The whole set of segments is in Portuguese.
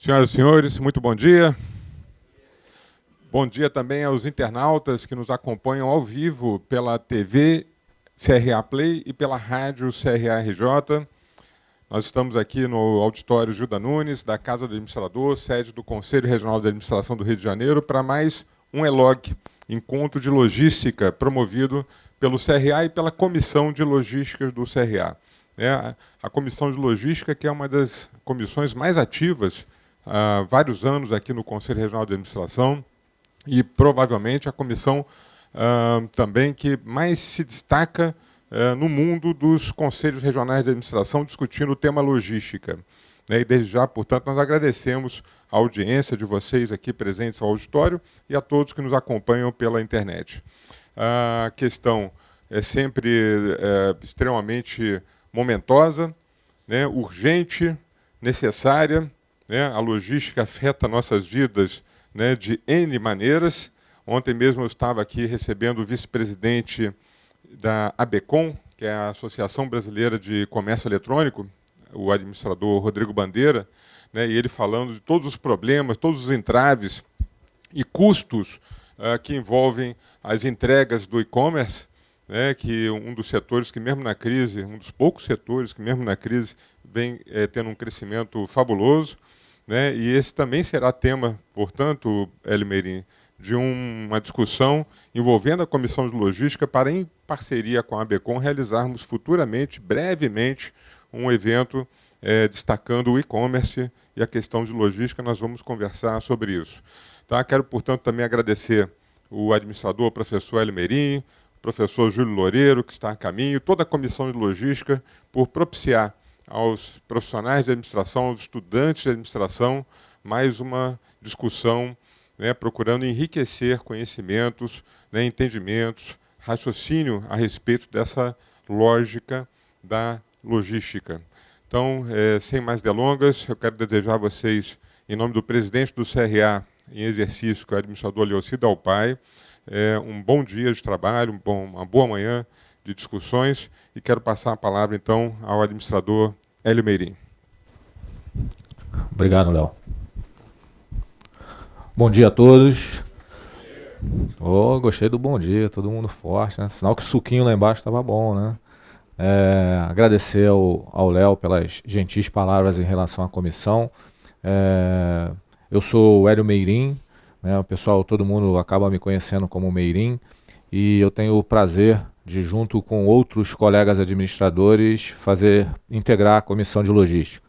Senhoras e senhores, muito bom dia. Bom dia também aos internautas que nos acompanham ao vivo pela TV CRA Play e pela rádio CRA-RJ. Nós estamos aqui no auditório Gilda Nunes, da Casa do Administrador, sede do Conselho Regional de Administração do Rio de Janeiro, para mais um ELOG, Encontro de Logística, promovido pelo CRA e pela Comissão de Logística do CRA. A Comissão de Logística, que é uma das comissões mais ativas há vários anos aqui no Conselho Regional de Administração, e provavelmente a comissão também que mais se destaca no mundo dos conselhos regionais de administração discutindo o tema logística. E desde já, portanto, nós agradecemos a audiência de vocês aqui presentes ao auditório e a todos que nos acompanham pela internet. A questão é sempre extremamente momentosa, urgente, necessária. A logística afeta nossas vidas de N maneiras. Ontem mesmo eu estava aqui recebendo o vice-presidente da ABECOM, que é a Associação Brasileira de Comércio Eletrônico, o administrador Rodrigo Bandeira, e ele falando de todos os problemas, todos os entraves e custos que envolvem as entregas do e-commerce, que um dos setores que mesmo na crise, um dos poucos setores que mesmo na crise vem tendo um crescimento fabuloso, e esse também será tema, portanto, Hélio Meirim, de uma discussão envolvendo a Comissão de Logística para, em parceria com a ABECOM, realizarmos futuramente, brevemente, um evento destacando o e-commerce e a questão de logística. Nós vamos conversar sobre isso. Tá? Quero, portanto, também agradecer o administrador, o professor Hélio Meirim, o professor Júlio Loureiro, que está a caminho, toda a Comissão de Logística, por propiciar aos profissionais de administração, aos estudantes de administração, mais uma discussão, procurando enriquecer conhecimentos, entendimentos, raciocínio a respeito dessa lógica da logística. Então, sem mais delongas, eu quero desejar a vocês, em nome do presidente do CRA em exercício, que é o administrador Leocir Dalpai, um bom dia de trabalho, uma boa manhã de discussões, e quero passar a palavra, então, ao administrador Hélio Meirim. Obrigado, Léo. Bom dia a todos. Gostei do bom dia, todo mundo forte, né? Sinal que o suquinho lá embaixo estava bom, né? Agradecer ao Léo pelas gentis palavras em relação à comissão. Eu sou o Hélio Meirim, o pessoal, todo mundo acaba me conhecendo como Meirim, e eu tenho o prazer de, junto com outros colegas administradores, integrar a Comissão de Logística.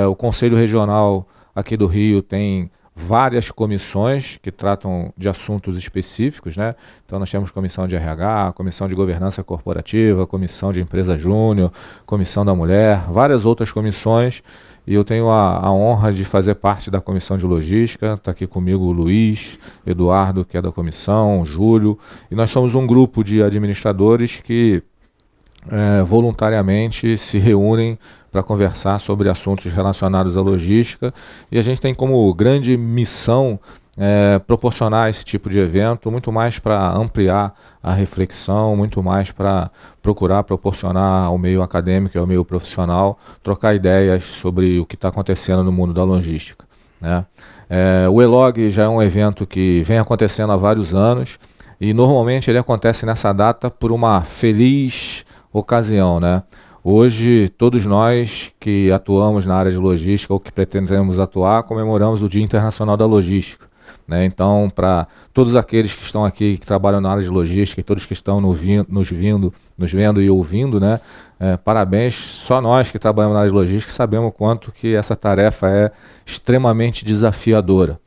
O Conselho Regional aqui do Rio tem várias comissões que tratam de assuntos específicos, Então nós temos comissão de RH, comissão de governança corporativa, comissão de empresa júnior, comissão da mulher, várias outras comissões, e eu tenho a honra de fazer parte da comissão de logística. Está aqui comigo o Luiz, Eduardo, que é da comissão, Júlio, e nós somos um grupo de administradores que voluntariamente se reúnem para conversar sobre assuntos relacionados à logística, e a gente tem como grande missão proporcionar esse tipo de evento, muito mais para ampliar a reflexão, muito mais para procurar proporcionar ao meio acadêmico e ao meio profissional, trocar ideias sobre o que está acontecendo no mundo da logística. O ELOG já é um evento que vem acontecendo há vários anos, e normalmente ele acontece nessa data por uma feliz ocasião, Hoje, todos nós que atuamos na área de logística ou que pretendemos atuar, comemoramos o Dia Internacional da Logística. Então, para todos aqueles que estão aqui, que trabalham na área de logística, e todos que estão nos vendo e ouvindo, parabéns. Só nós que trabalhamos na área de logística sabemos o quanto que essa tarefa é extremamente desafiadora.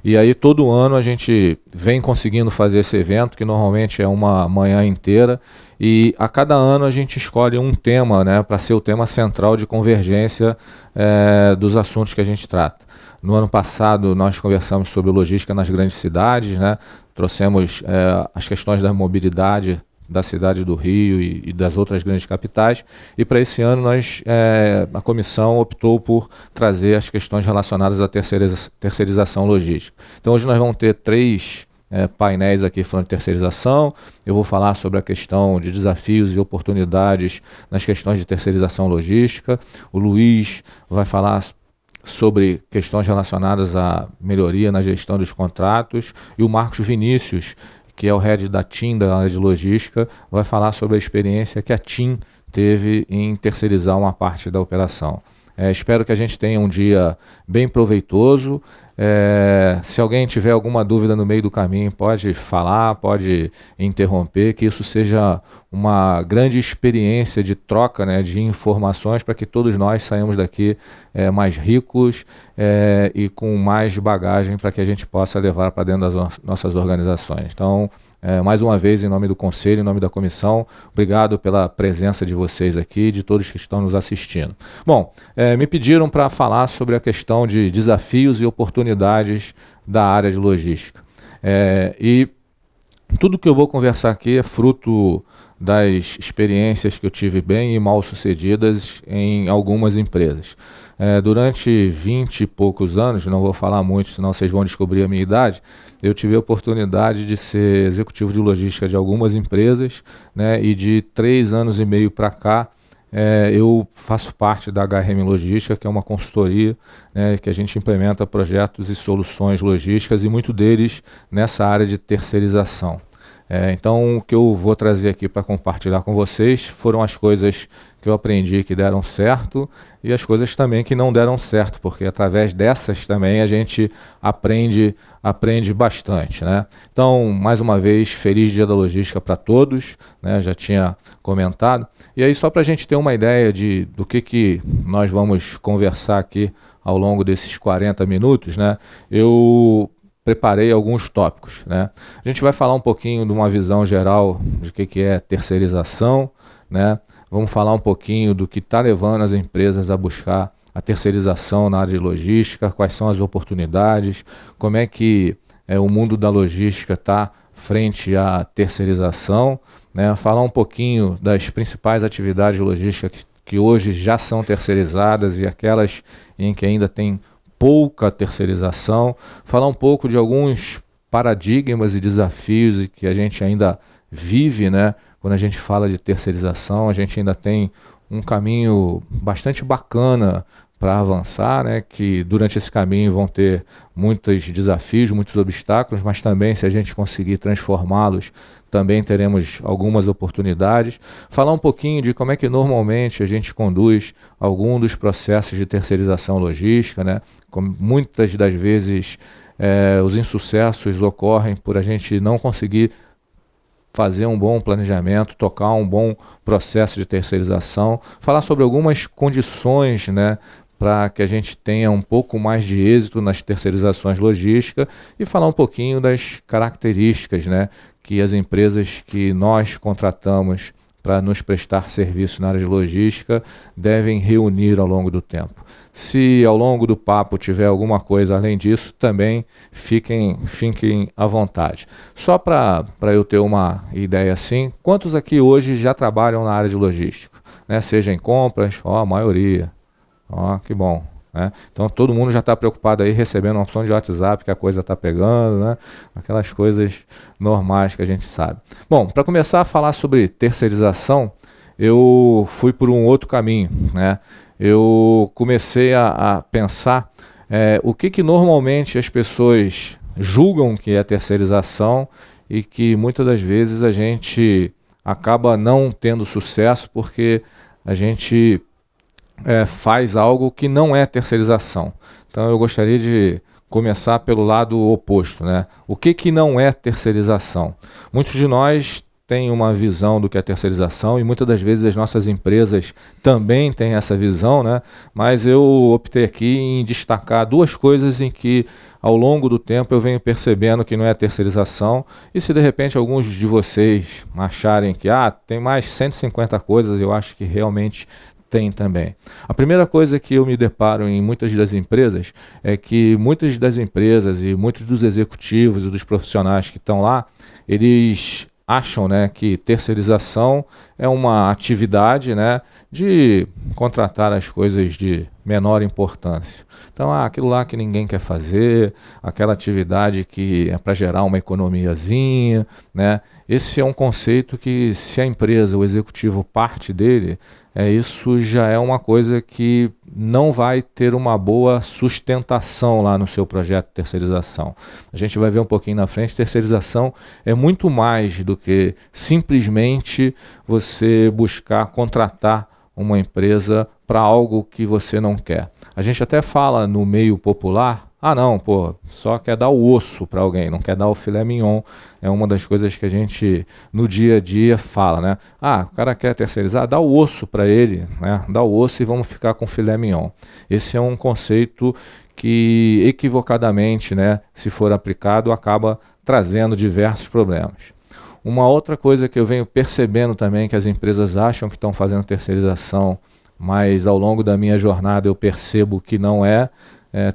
E aí todo ano a gente vem conseguindo fazer esse evento, que normalmente é uma manhã inteira, e a cada ano a gente escolhe um tema para ser o tema central de convergência dos assuntos que a gente trata. No ano passado nós conversamos sobre logística nas grandes cidades, trouxemos as questões da mobilidade da cidade do Rio e das outras grandes capitais, e para esse ano a comissão optou por trazer as questões relacionadas à terceirização logística. Então hoje nós vamos ter 3 painéis aqui falando de terceirização. Eu vou falar sobre a questão de desafios e oportunidades nas questões de terceirização logística. O Luiz vai falar sobre questões relacionadas à melhoria na gestão dos contratos, e o Marcos Vinícius, que é o head da TIM, da área de logística, vai falar sobre a experiência que a TIM teve em terceirizar uma parte da operação. Espero que a gente tenha um dia bem proveitoso. Se alguém tiver alguma dúvida no meio do caminho, pode falar, pode interromper, que isso seja uma grande experiência de troca, né, de informações, para que todos nós saímos daqui mais ricos e com mais bagagem para que a gente possa levar para dentro das nossas organizações. Então, mais uma vez, em nome do Conselho, em nome da Comissão, obrigado pela presença de vocês aqui, de todos que estão nos assistindo. Bom, me pediram para falar sobre a questão de desafios e oportunidades da área de logística. E tudo que eu vou conversar aqui é fruto das experiências que eu tive bem e mal sucedidas em algumas empresas. Durante 20 e poucos anos, não vou falar muito, senão vocês vão descobrir a minha idade, eu tive a oportunidade de ser executivo de logística de algumas empresas, né, e de 3 anos e meio para cá, eu faço parte da HRM Logística, que é uma consultoria, né, que a gente implementa projetos e soluções logísticas, e muito deles nessa área de terceirização. Então, o que eu vou trazer aqui para compartilhar com vocês foram as coisas que eu aprendi que deram certo e as coisas também que não deram certo, porque através dessas também a gente aprende bastante, né? Então, mais uma vez, feliz Dia da Logística para todos, né? Já tinha comentado. E aí, só para a gente ter uma ideia do que nós vamos conversar aqui ao longo desses 40 minutos, né? Eu preparei alguns tópicos, né? A gente vai falar um pouquinho de uma visão geral de que é terceirização, né? Vamos falar um pouquinho do que está levando as empresas a buscar a terceirização na área de logística, quais são as oportunidades, como é que o mundo da logística está frente à terceirização, né? Falar um pouquinho das principais atividades logísticas que hoje já são terceirizadas e aquelas em que ainda tem pouca terceirização, falar um pouco de alguns paradigmas e desafios que a gente ainda vive, né? Quando a gente fala de terceirização, a gente ainda tem um caminho bastante bacana para avançar, né? Que durante esse caminho vão ter muitos desafios, muitos obstáculos, mas também, se a gente conseguir transformá-los, também teremos algumas oportunidades. Falar um pouquinho de como é que normalmente a gente conduz algum dos processos de terceirização logística, né? Como muitas das vezes os insucessos ocorrem por a gente não conseguir fazer um bom planejamento, tocar um bom processo de terceirização, falar sobre algumas condições, né, para que a gente tenha um pouco mais de êxito nas terceirizações logísticas e falar um pouquinho das características, né, que as empresas que nós contratamos para nos prestar serviço na área de logística devem reunir ao longo do tempo. Se ao longo do papo tiver alguma coisa além disso, também fiquem à vontade. Só para eu ter uma ideia assim, quantos aqui hoje já trabalham na área de logística? Né? Seja em compras, a maioria. Que bom. Né? Então todo mundo já está preocupado aí recebendo uma opção de WhatsApp que a coisa está pegando, né? Aquelas coisas normais que a gente sabe. Bom, para começar a falar sobre terceirização, eu fui por um outro caminho, né? Eu comecei a pensar o que normalmente as pessoas julgam que é terceirização e que muitas das vezes a gente acaba não tendo sucesso porque a gente faz algo que não é terceirização. Então eu gostaria de começar pelo lado oposto, né? O que não é terceirização? Muitos de nós têm uma visão do que é terceirização e muitas das vezes as nossas empresas também têm essa visão, né? Mas eu optei aqui em destacar duas coisas em que ao longo do tempo eu venho percebendo que não é terceirização, e se de repente alguns de vocês acharem que tem mais 150 coisas, eu acho que realmente tem também. A primeira coisa que eu me deparo em muitas das empresas é que muitas das empresas e muitos dos executivos e dos profissionais que estão lá, eles acham, né, que terceirização é uma atividade, né, de contratar as coisas de menor importância. Então, aquilo lá que ninguém quer fazer, aquela atividade que é para gerar uma economiazinha, né? Esse é um conceito que, se a empresa, o executivo parte dele, isso já é uma coisa que não vai ter uma boa sustentação lá no seu projeto de terceirização. A gente vai ver um pouquinho na frente, terceirização é muito mais do que simplesmente você buscar contratar uma empresa para algo que você não quer. A gente até fala no meio popular, não, pô, só quer dar o osso para alguém, não quer dar o filé mignon. É uma das coisas que a gente no dia a dia fala, né? O cara quer terceirizar, dá o osso para ele, né? Dá o osso e vamos ficar com o filé mignon. Esse é um conceito que equivocadamente, né, se for aplicado, acaba trazendo diversos problemas. Uma outra coisa que eu venho percebendo também, que as empresas acham que estão fazendo terceirização, mas ao longo da minha jornada eu percebo que não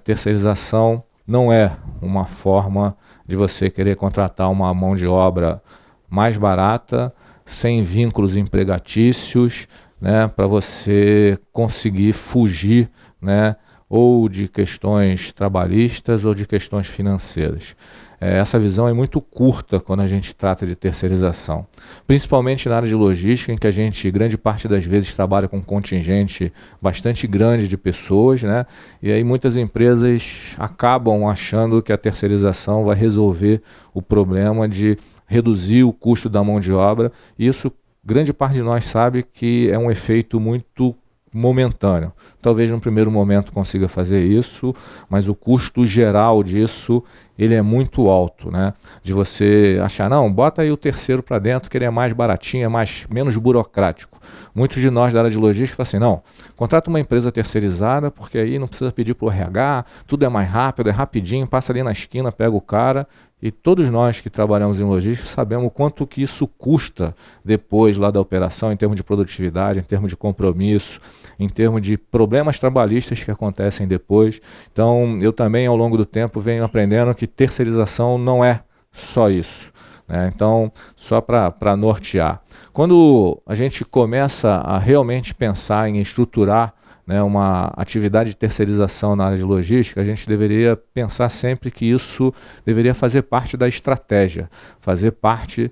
terceirização não é uma forma de você querer contratar uma mão de obra mais barata, sem vínculos empregatícios, né, para você conseguir fugir, né, ou de questões trabalhistas ou de questões financeiras. Essa visão é muito curta quando a gente trata de terceirização, principalmente na área de logística, em que a gente, grande parte das vezes, trabalha com um contingente bastante grande de pessoas, né? E aí muitas empresas acabam achando que a terceirização vai resolver o problema de reduzir o custo da mão de obra, e isso, grande parte de nós sabe que é um efeito muito momentâneo. Talvez no primeiro momento consiga fazer isso, mas o custo geral disso ele é muito alto, né? De você achar, não, bota aí o terceiro para dentro que ele é mais baratinho, menos burocrático. Muitos de nós da área de logística falam assim, não, contrata uma empresa terceirizada porque aí não precisa pedir para o RH, tudo é mais rápido, é rapidinho, passa ali na esquina, pega o cara. E todos nós que trabalhamos em logística sabemos o quanto que isso custa depois lá da operação, em termos de produtividade, em termos de compromisso, em termos de problemas trabalhistas que acontecem depois. Então, eu também, ao longo do tempo, venho aprendendo que terceirização não é só isso, né? Então, só para nortear. Quando a gente começa a realmente pensar em estruturar, né, uma atividade de terceirização na área de logística, a gente deveria pensar sempre que isso deveria fazer parte da estratégia, fazer parte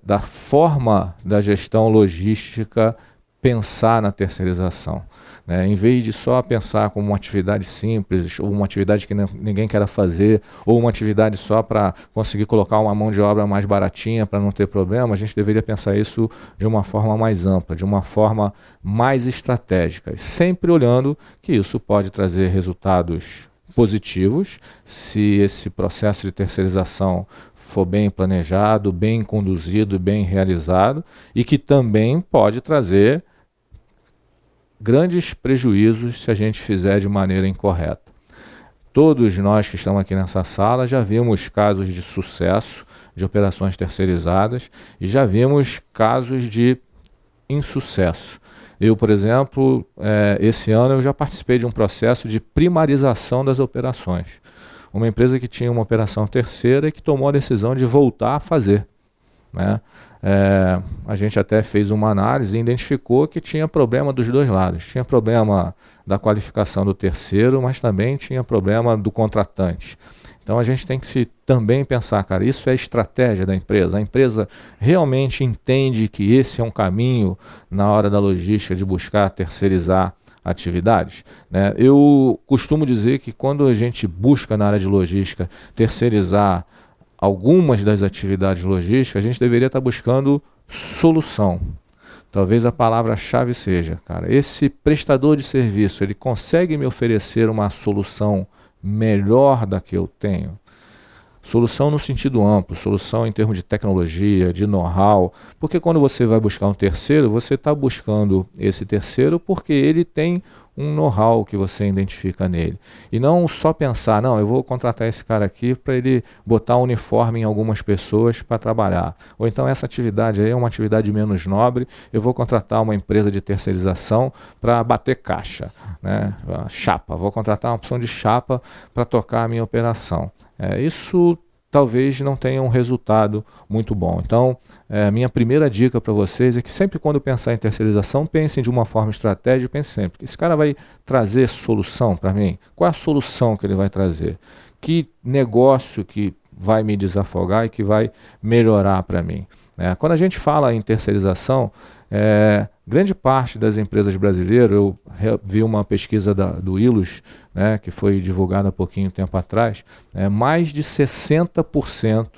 da forma da gestão logística pensar na terceirização, né? Em vez de só pensar como uma atividade simples, ou uma atividade que ninguém quer fazer, ou uma atividade só para conseguir colocar uma mão de obra mais baratinha para não ter problema, a gente deveria pensar isso de uma forma mais ampla, de uma forma mais estratégica, sempre olhando que isso pode trazer resultados positivos se esse processo de terceirização for bem planejado, bem conduzido, bem realizado, e que também pode trazer grandes prejuízos se a gente fizer de maneira incorreta. Todos nós que estamos aqui nessa sala já vimos casos de sucesso de operações terceirizadas e já vimos casos de insucesso. Eu, por exemplo, esse ano eu já participei de um processo de primarização das operações. Uma empresa que tinha uma operação terceira e que tomou a decisão de voltar a fazer, né? A gente até fez uma análise e identificou que tinha problema dos dois lados. Tinha problema da qualificação do terceiro, mas também tinha problema do contratante. Então a gente tem que também pensar, cara, isso é estratégia da empresa. A empresa realmente entende que esse é um caminho na hora da logística de buscar terceirizar atividades, né? Eu costumo dizer que quando a gente busca na área de logística terceirizar algumas das atividades logísticas, a gente deveria estar buscando solução. Talvez a palavra-chave seja, cara, esse prestador de serviço, ele consegue me oferecer uma solução melhor da que eu tenho? Solução no sentido amplo, solução em termos de tecnologia, de know-how, porque quando você vai buscar um terceiro, você está buscando esse terceiro porque ele tem um know-how que você identifica nele. E não só pensar, não, eu vou contratar esse cara aqui para ele botar um uniforme em algumas pessoas para trabalhar. Ou então essa atividade aí é uma atividade menos nobre, eu vou contratar uma empresa de terceirização para bater caixa, né? Chapa, vou contratar uma opção de chapa para tocar a minha operação. Isso talvez não tenha um resultado muito bom. Então, minha primeira dica para vocês é que sempre quando pensar em terceirização, pensem de uma forma estratégica, pense sempre, esse cara vai trazer solução para mim? Qual é a solução que ele vai trazer? Que negócio que vai me desafogar e que vai melhorar para mim? Quando a gente fala em terceirização, grande parte das empresas brasileiras, eu vi uma pesquisa do ILUS, que foi divulgada há pouquinho tempo atrás, mais de 60%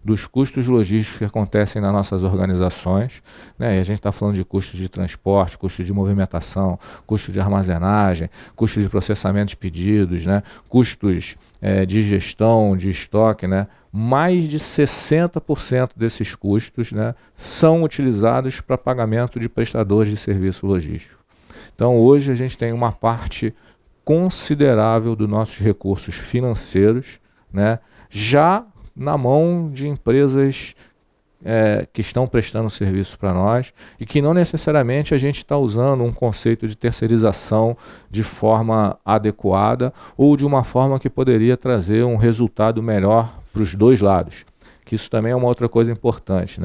dos custos logísticos que acontecem nas nossas organizações, e a gente está falando de custos de transporte, custos de movimentação, custo de armazenagem, custo de processamento de pedidos, custos de gestão, de estoque, mais de 60% desses custos são utilizados para pagamento de prestadores de serviço logístico. Então hoje a gente tem uma parte considerável dos nossos recursos financeiros já na mão de empresas que estão prestando serviço para nós e que não necessariamente a gente está usando um conceito de terceirização de forma adequada ou de uma forma que poderia trazer um resultado melhor para os dois lados. Que isso também é uma outra coisa importante,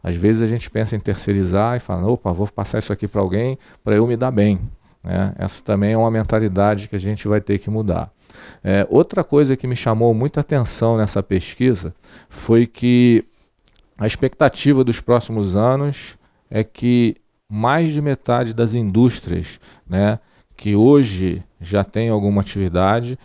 Às vezes a gente pensa em terceirizar e fala, opa, vou passar isso aqui para alguém para eu me dar bem. Essa também é uma mentalidade que a gente vai ter que mudar. Outra coisa que me chamou muita atenção nessa pesquisa foi que a expectativa dos próximos anos é que mais de metade das indústrias que hoje já têm alguma atividade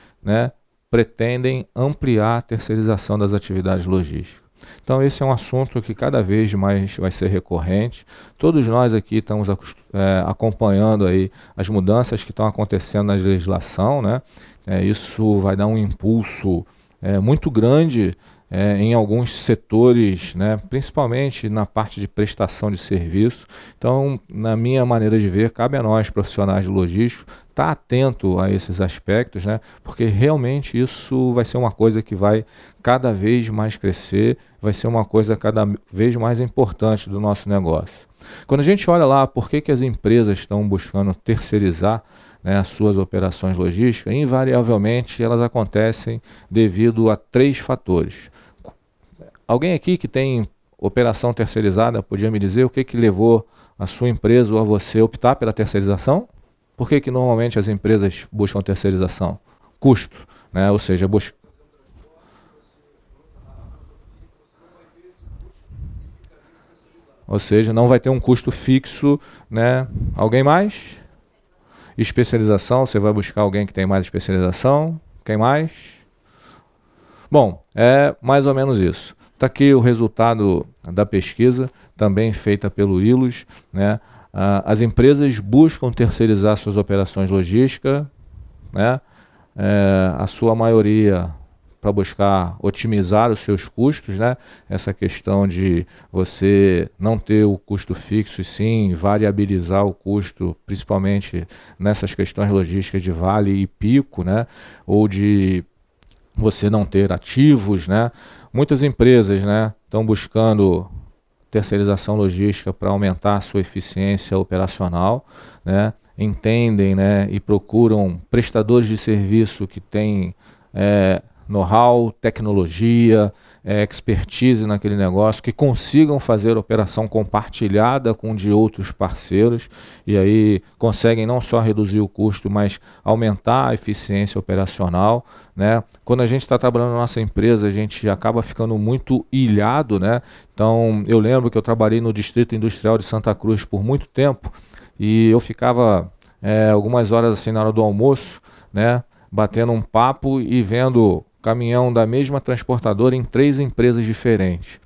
pretendem ampliar a terceirização das atividades logísticas. Então esse é um assunto que cada vez mais vai ser recorrente. Todos nós aqui estamos acompanhando aí as mudanças que estão acontecendo na legislação, isso vai dar um impulso muito grande em alguns setores, principalmente na parte de prestação de serviço. Então, na minha maneira de ver, cabe a nós, profissionais de logística, estar atento a esses aspectos, porque realmente isso vai ser uma coisa que vai cada vez mais crescer, vai ser uma coisa cada vez mais importante do nosso negócio. Quando a gente olha lá por que as empresas estão buscando terceirizar as suas operações logísticas, invariavelmente elas acontecem devido a 3 fatores. Alguém aqui que tem operação terceirizada podia me dizer o que levou a sua empresa ou a você optar pela terceirização? Por que normalmente as empresas buscam terceirização? Custo, ou seja, não vai ter um custo fixo, Alguém mais? Especialização, você vai buscar alguém que tem mais especialização. Quem mais? Bom, é mais ou menos isso. Está aqui o resultado da pesquisa, também feita pelo ILUS. As empresas buscam terceirizar suas operações logísticas, a sua maioria para buscar otimizar os seus custos, essa questão de você não ter o custo fixo e sim variabilizar o custo, principalmente nessas questões logísticas de vale e pico, ou de você não ter ativos, Muitas empresas estão buscando terceirização logística para aumentar a sua eficiência operacional, entendem e procuram prestadores de serviço que têm know-how, tecnologia, expertise naquele negócio, que consigam fazer operação compartilhada com de outros parceiros e aí conseguem não só reduzir o custo, mas aumentar a eficiência operacional. Quando a gente está trabalhando na nossa empresa, a gente acaba ficando muito ilhado. Então, eu lembro que eu trabalhei no Distrito Industrial de Santa Cruz por muito tempo e eu ficava algumas horas assim na hora do almoço, batendo um papo e vendo caminhão da mesma transportadora em 3 empresas diferentes.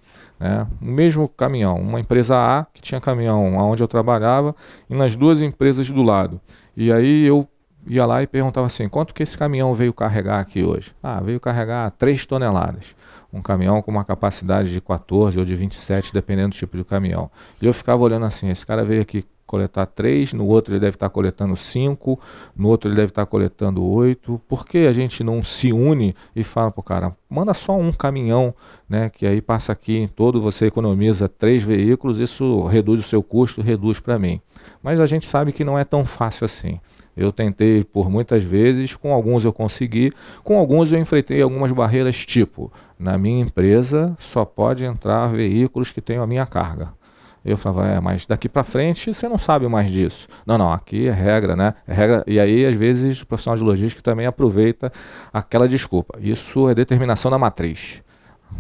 O mesmo caminhão, uma empresa A que tinha caminhão onde eu trabalhava e nas 2 empresas do lado. E aí eu ia lá e perguntava assim, quanto que esse caminhão veio carregar aqui hoje? Veio carregar 3 toneladas. Um caminhão com uma capacidade de 14 ou de 27, dependendo do tipo de caminhão. E eu ficava olhando assim, esse cara veio aqui coletar 3, no outro ele deve estar coletando 5, no outro ele deve estar coletando 8. Por que a gente não se une e fala para o cara, manda só um caminhão, né, que aí passa aqui em todo, você economiza 3 veículos, isso reduz o seu custo, reduz para mim. Mas a gente sabe que não é tão fácil assim. Eu tentei por muitas vezes, com alguns eu consegui, com alguns eu enfrentei algumas barreiras, tipo, na minha empresa só pode entrar veículos que tenham a minha carga. Eu falava, mas daqui para frente você não sabe mais disso. Não, aqui é regra, né? É regra. E aí, às vezes, o profissional de logística também aproveita aquela desculpa. Isso é determinação da matriz.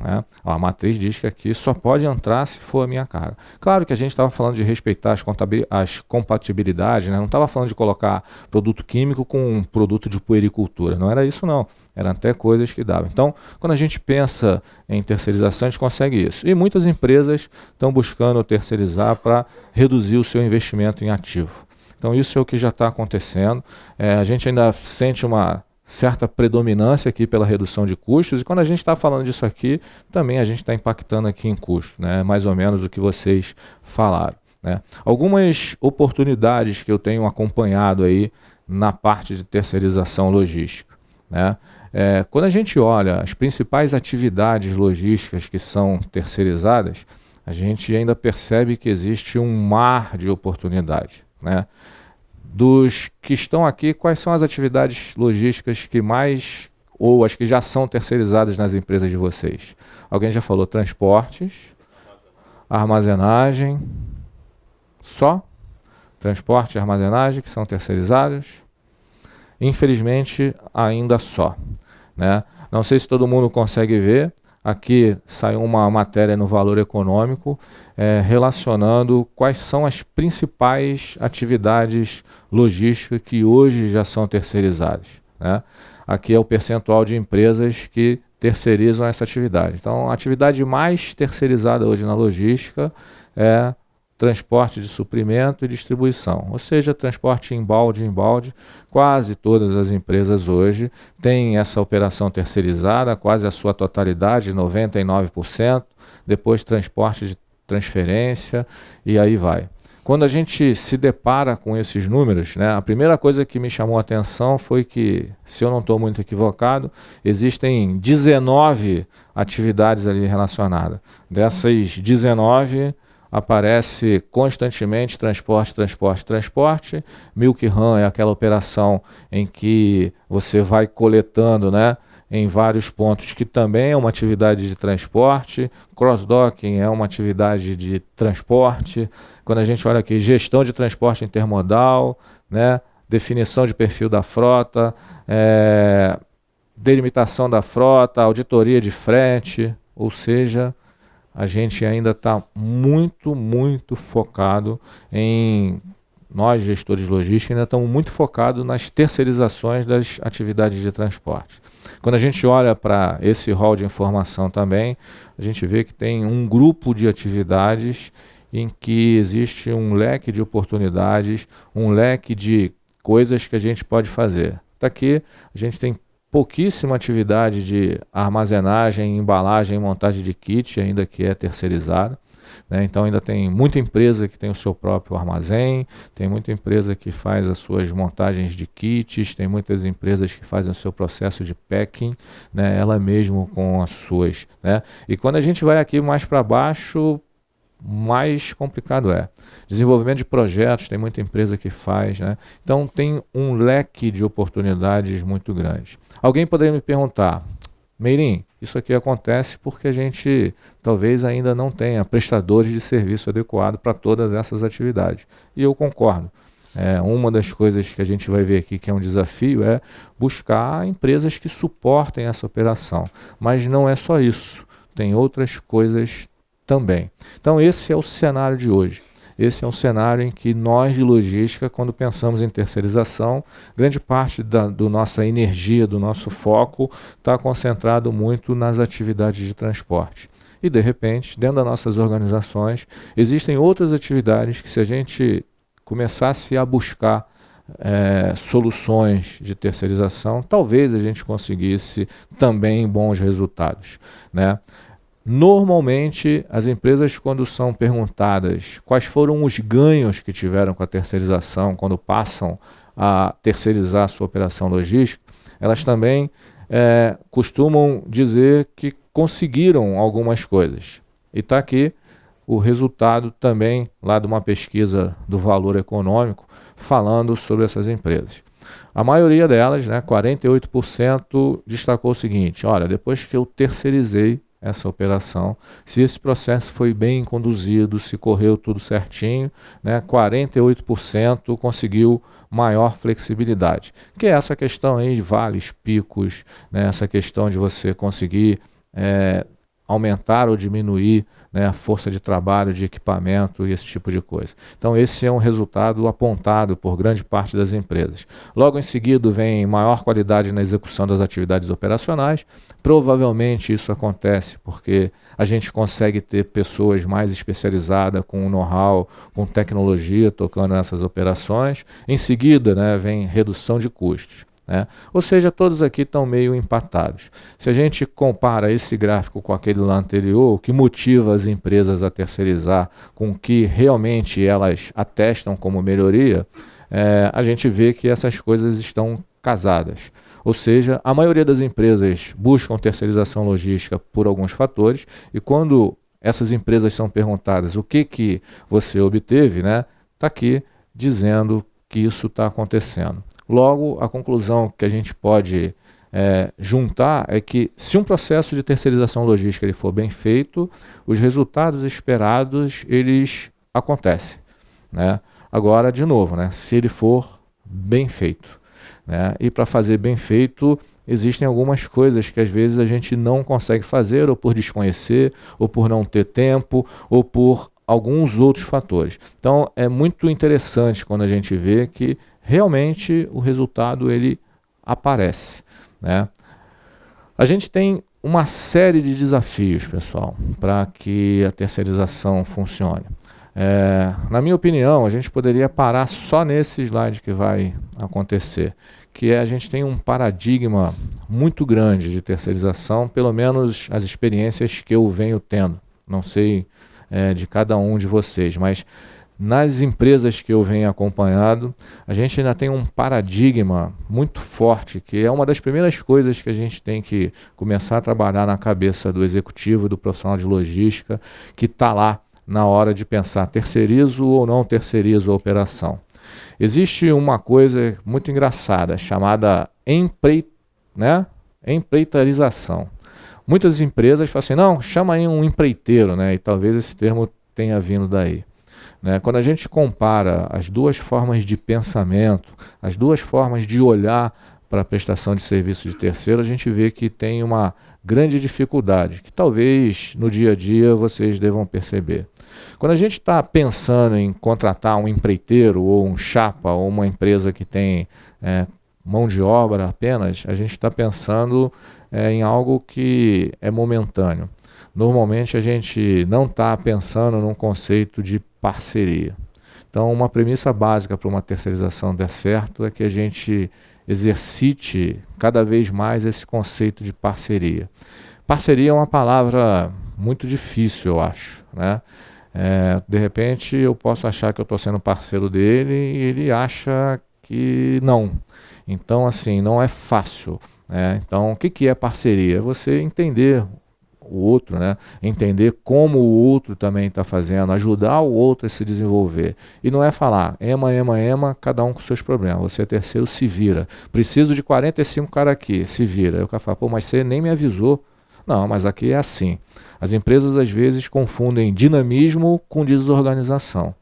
Né? A matriz diz que aqui só pode entrar se for a minha carga. Claro que a gente estava falando de respeitar as compatibilidades, né? Não estava falando de colocar produto químico com um produto de puericultura, não era isso não, eram até coisas que davam. Então, quando a gente pensa em terceirização, a gente consegue isso. E muitas empresas estão buscando terceirizar para reduzir o seu investimento em ativo. Então, isso é o que já está acontecendo. A gente ainda sente uma certa predominância aqui pela redução de custos, e quando a gente está falando disso aqui, também a gente está impactando aqui em custo, né? Mais ou menos o que vocês falaram, né? Algumas oportunidades que eu tenho acompanhado aí na parte de terceirização logística, né? Quando a gente olha as principais atividades logísticas que são terceirizadas, a gente ainda percebe que existe um mar de oportunidade, né? Dos que estão aqui, quais são as atividades logísticas que mais, ou as que já são terceirizadas nas empresas de vocês? Alguém já falou transportes, armazenagem, só? Transporte e armazenagem que são terceirizados? Infelizmente, ainda só, né? Não sei se todo mundo consegue ver. Aqui saiu uma matéria no Valor Econômico relacionando quais são as principais atividades logísticas que hoje já são terceirizadas, né? Aqui é o percentual de empresas que terceirizam essa atividade. Então, a atividade mais terceirizada hoje na logística é transporte de suprimento e distribuição, ou seja, transporte embalde. Quase todas as empresas hoje têm essa operação terceirizada, quase a sua totalidade, 99%, depois transporte de transferência e aí vai. Quando a gente se depara com esses números, né, a primeira coisa que me chamou a atenção foi que, se eu não estou muito equivocado, existem 19 atividades ali relacionadas. Dessas 19, aparece constantemente transporte. Milk Run é aquela operação em que você vai coletando, né, em vários pontos, que também é uma atividade de transporte. Cross-docking é uma atividade de transporte. Quando a gente olha aqui, gestão de transporte intermodal, né, definição de perfil da frota, delimitação da frota, auditoria de frete, ou seja, a gente ainda está muito focado em, nós gestores logísticos ainda estamos muito focados nas terceirizações das atividades de transporte. Quando a gente olha para esse rol de informação também, a gente vê que tem um grupo de atividades em que existe um leque de oportunidades, um leque de coisas que a gente pode fazer. Aqui a gente tem pouquíssima atividade de armazenagem, embalagem e montagem de kit, ainda que é terceirizada, né? Então ainda tem muita empresa que tem o seu próprio armazém, tem muita empresa que faz as suas montagens de kits, tem muitas empresas que fazem o seu processo de packing, né? Ela mesmo com as suas, né? E quando a gente vai aqui mais para baixo, mais complicado é. Desenvolvimento de projetos, tem muita empresa que faz, né? Então tem um leque de oportunidades muito grande. Alguém poderia me perguntar, Meirim, isso aqui acontece porque a gente talvez ainda não tenha prestadores de serviço adequado para todas essas atividades. E eu concordo. Uma das coisas que a gente vai ver aqui que é um desafio é buscar empresas que suportem essa operação. Mas não é só isso, tem outras coisas também. Então esse é o cenário de hoje. Esse é um cenário em que nós de logística, quando pensamos em terceirização, grande parte da nossa energia, do nosso foco, está concentrado muito nas atividades de transporte. E de repente, dentro das nossas organizações, existem outras atividades que, se a gente começasse a buscar soluções de terceirização, talvez a gente conseguisse também bons resultados, né? Normalmente, as empresas, quando são perguntadas quais foram os ganhos que tiveram com a terceirização, quando passam a terceirizar a sua operação logística, elas também costumam dizer que conseguiram algumas coisas. E está aqui o resultado também lá de uma pesquisa do Valor Econômico falando sobre essas empresas. A maioria delas, 48%, destacou o seguinte: olha, depois que eu terceirizei essa operação, se esse processo foi bem conduzido, se correu tudo certinho, 48% conseguiu maior flexibilidade, que é essa questão aí de vales, picos, essa questão de você conseguir aumentar ou diminuir a força de trabalho, de equipamento e esse tipo de coisa. Então esse é um resultado apontado por grande parte das empresas. Logo em seguida vem maior qualidade na execução das atividades operacionais. Provavelmente isso acontece porque a gente consegue ter pessoas mais especializadas, com know-how, com tecnologia, tocando nessas operações. Em seguida, vem redução de custos. Ou seja, todos aqui estão meio empatados. Se a gente compara esse gráfico com aquele lá anterior, o que motiva as empresas a terceirizar com o que realmente elas atestam como melhoria, a gente vê que essas coisas estão casadas. Ou seja, a maioria das empresas buscam terceirização logística por alguns fatores, e quando essas empresas são perguntadas o que você obteve, está aqui dizendo que isso está acontecendo. Logo, a conclusão que a gente pode juntar é que, se um processo de terceirização logística ele for bem feito, os resultados esperados eles acontecem. Agora, de novo, se ele for bem feito. E para fazer bem feito, existem algumas coisas que às vezes a gente não consegue fazer, ou por desconhecer, ou por não ter tempo, ou por alguns outros fatores. Então, é muito interessante quando a gente vê que realmente o resultado ele aparece. A gente tem uma série de desafios, pessoal, para que a terceirização funcione. Na minha opinião, a gente poderia parar só nesse slide que vai acontecer, que a gente tem um paradigma muito grande de terceirização, pelo menos as experiências que eu venho tendo. Não sei de cada um de vocês, mas nas empresas que eu venho acompanhado, a gente ainda tem um paradigma muito forte, que é uma das primeiras coisas que a gente tem que começar a trabalhar na cabeça do executivo, do profissional de logística, que está lá na hora de pensar terceirizo ou não terceirizo a operação. Existe uma coisa muito engraçada chamada empreitarização. Muitas empresas falam assim: não, chama aí um empreiteiro, e talvez esse termo tenha vindo daí. Quando a gente compara as duas formas de pensamento, as duas formas de olhar para a prestação de serviço de terceiro, a gente vê que tem uma grande dificuldade, que talvez no dia a dia vocês devam perceber. Quando a gente está pensando em contratar um empreiteiro, ou um chapa, ou uma empresa que tem mão de obra apenas, a gente está pensando em algo que é momentâneo. Normalmente a gente não está pensando num conceito de parceria. Então, uma premissa básica para uma terceirização dar certo é que a gente exercite cada vez mais esse conceito de parceria. Parceria é uma palavra muito difícil, eu acho. De repente eu posso achar que eu estou sendo parceiro dele e ele acha que não. Então, assim, não é fácil. Então, o que é parceria? É você entender o outro, entender como o outro também está fazendo, ajudar o outro a se desenvolver. E não é falar, ema, cada um com seus problemas. Você é terceiro, se vira. Preciso de 45 caras aqui, se vira. Aí o cara fala, pô, mas você nem me avisou. Não, mas aqui é assim. As empresas às vezes confundem dinamismo com desorganização.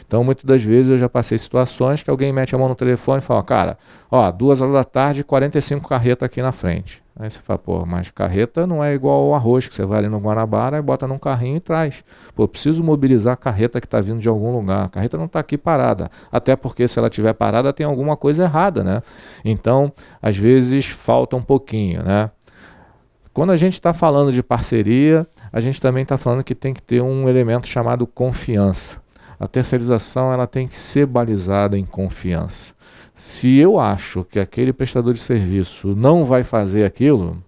Então, muitas das vezes eu já passei situações que alguém mete a mão no telefone e fala, cara, 14h, 45 carretas aqui na frente. Aí você fala, pô, mas carreta não é igual ao arroz, que você vai ali no Guanabara e bota num carrinho e traz. Pô, preciso mobilizar a carreta que está vindo de algum lugar. A carreta não está aqui parada. Até porque se ela estiver parada tem alguma coisa errada, Então, às vezes falta um pouquinho, Quando a gente está falando de parceria, a gente também está falando que tem que ter um elemento chamado confiança. A terceirização ela tem que ser balizada em confiança. Se eu acho que aquele prestador de serviço não vai fazer aquilo,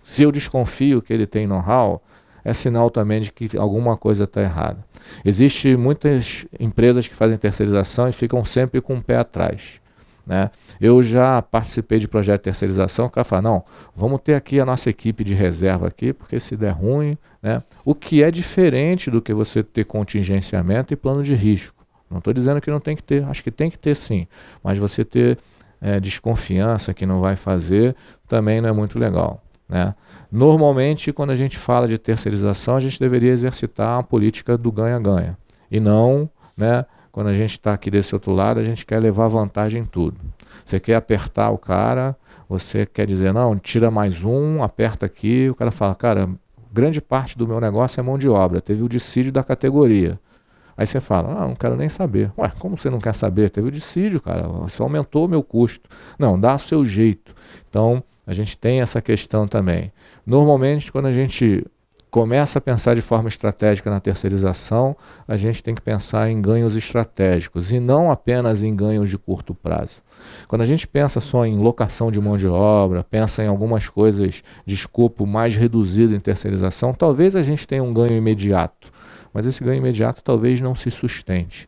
se eu desconfio que ele tem know-how, é sinal também de que alguma coisa está errada. Existem muitas empresas que fazem terceirização e ficam sempre com o pé atrás, né? Eu já participei de projeto de terceirização, o cara fala, não, vamos ter aqui a nossa equipe de reserva aqui, porque se der ruim, né? O que é diferente do que você ter contingenciamento e plano de risco. Não estou dizendo que não tem que ter, acho que tem que ter sim, mas você ter desconfiança que não vai fazer também não é muito legal, né? Normalmente, quando a gente fala de terceirização, a gente deveria exercitar a política do ganha-ganha e não, né? Quando a gente está aqui desse outro lado, a gente quer levar vantagem em tudo. Você quer apertar o cara, você quer dizer, não, tira mais um, aperta aqui, o cara fala, cara, grande parte do meu negócio é mão de obra, teve o dissídio da categoria. Aí você fala, não quero nem saber. Ué, como você não quer saber? Teve o dissídio, cara, você aumentou o meu custo. Não, dá o seu jeito. Então, a gente tem essa questão também. Normalmente, quando a gente começa a pensar de forma estratégica na terceirização, a gente tem que pensar em ganhos estratégicos e não apenas em ganhos de curto prazo. Quando a gente pensa só em locação de mão de obra, pensa em algumas coisas de escopo mais reduzido em terceirização, talvez a gente tenha um ganho imediato, mas esse ganho imediato talvez não se sustente.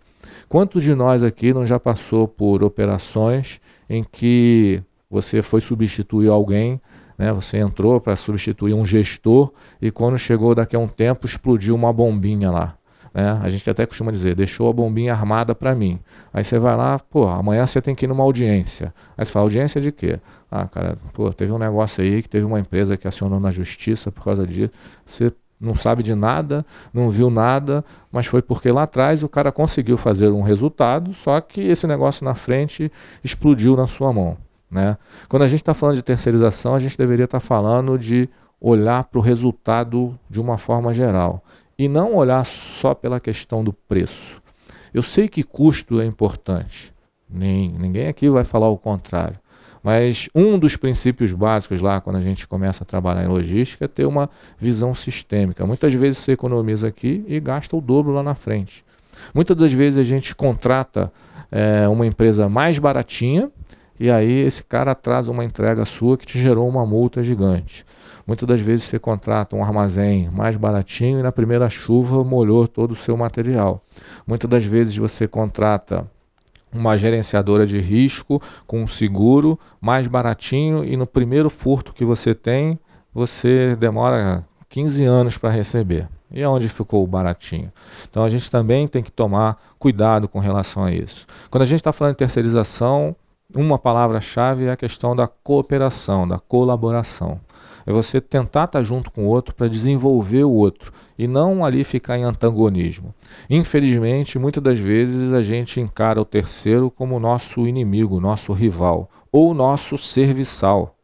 Quantos de nós aqui não já passou por operações em que você foi substituir alguém, né? Você entrou para substituir um gestor e quando chegou daqui a um tempo explodiu uma bombinha lá, né? A gente até costuma dizer, deixou a bombinha armada para mim. Aí você vai lá, pô, amanhã você tem que ir numa audiência. Aí você fala, audiência de quê? Ah, cara, pô, teve um negócio aí que teve uma empresa que acionou na justiça por causa disso. Você não sabe de nada, não viu nada, mas foi porque lá atrás o cara conseguiu fazer um resultado, só que esse negócio na frente explodiu na sua mão, né? Quando a gente está falando de terceirização, a gente deveria estar falando de olhar para o resultado de uma forma geral e não olhar só pela questão do preço. Eu sei que custo é importante, ninguém aqui vai falar o contrário, mas um dos princípios básicos lá, quando a gente começa a trabalhar em logística, é ter uma visão sistêmica. Muitas vezes você economiza aqui e gasta o dobro lá na frente. Muitas das vezes a gente contrata uma empresa mais baratinha, e aí esse cara atrasa uma entrega sua que te gerou uma multa gigante. Muitas das vezes você contrata um armazém mais baratinho e na primeira chuva molhou todo o seu material. Muitas das vezes você contrata uma gerenciadora de risco com um seguro mais baratinho e no primeiro furto que você tem, você demora 15 anos para receber. E aonde ficou o baratinho? Então a gente também tem que tomar cuidado com relação a isso. Quando a gente está falando de terceirização, uma palavra-chave é a questão da cooperação, da colaboração. É você tentar estar junto com o outro para desenvolver o outro e não ali ficar em antagonismo. Infelizmente, muitas das vezes a gente encara o terceiro como nosso inimigo, nosso rival ou nosso serviçal.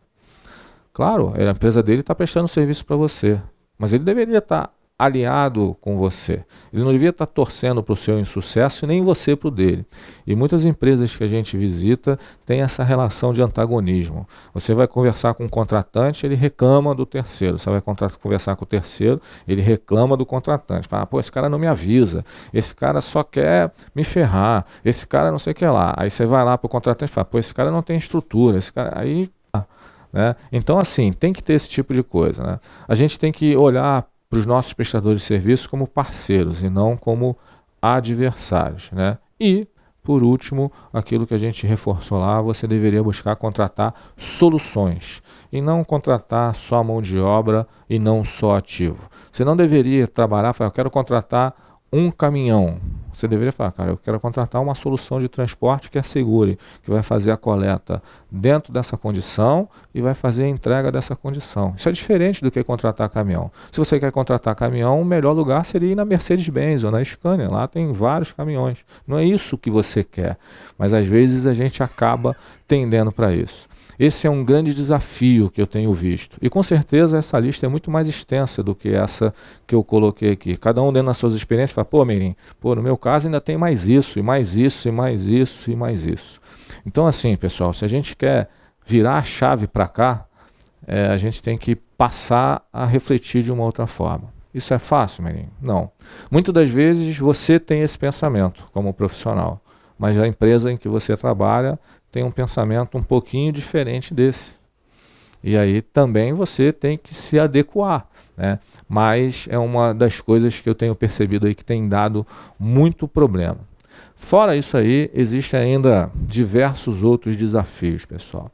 Claro, a empresa dele está prestando serviço para você, mas ele deveria estar aliado com você. Ele não devia estar torcendo para o seu insucesso e nem você para o dele. E muitas empresas que a gente visita têm essa relação de antagonismo. Você vai conversar com um contratante, ele reclama do terceiro. Você vai conversar com o terceiro, ele reclama do contratante. Fala, pô, esse cara não me avisa, esse cara só quer me ferrar, esse cara não sei o que lá. Aí você vai lá para o contratante e fala, pô, esse cara não tem estrutura, esse cara... Aí, né? Então, assim, tem que ter esse tipo de coisa, né? A gente tem que olhar para os nossos prestadores de serviço como parceiros e não como adversários, né? E, por último, aquilo que a gente reforçou lá, você deveria buscar contratar soluções e não contratar só mão de obra e não só ativo. Você não deveria trabalhar, falar, eu quero contratar um caminhão. Você deveria falar, cara, eu quero contratar uma solução de transporte que assegure, que vai fazer a coleta dentro dessa condição e vai fazer a entrega dessa condição. Isso é diferente do que contratar caminhão. Se você quer contratar caminhão, o melhor lugar seria ir na Mercedes-Benz ou na Scania. Lá tem vários caminhões. Não é isso que você quer, mas às vezes a gente acaba tendendo para isso. Esse é um grande desafio que eu tenho visto. E com certeza essa lista é muito mais extensa do que essa que eu coloquei aqui. Cada um dentro das suas experiências fala, pô, Meirinho, pô, no meu caso ainda tem mais isso, e mais isso, e mais isso, e mais isso. Então assim, pessoal, se a gente quer virar a chave para cá, a gente tem que passar a refletir de uma outra forma. Isso é fácil, Meirinho? Não. Muitas das vezes você tem esse pensamento como profissional, mas a empresa em que você trabalha tem um pensamento um pouquinho diferente desse. E aí também você tem que se adequar, né? Mas é uma das coisas que eu tenho percebido aí que tem dado muito problema. Fora isso aí, existem ainda diversos outros desafios, pessoal.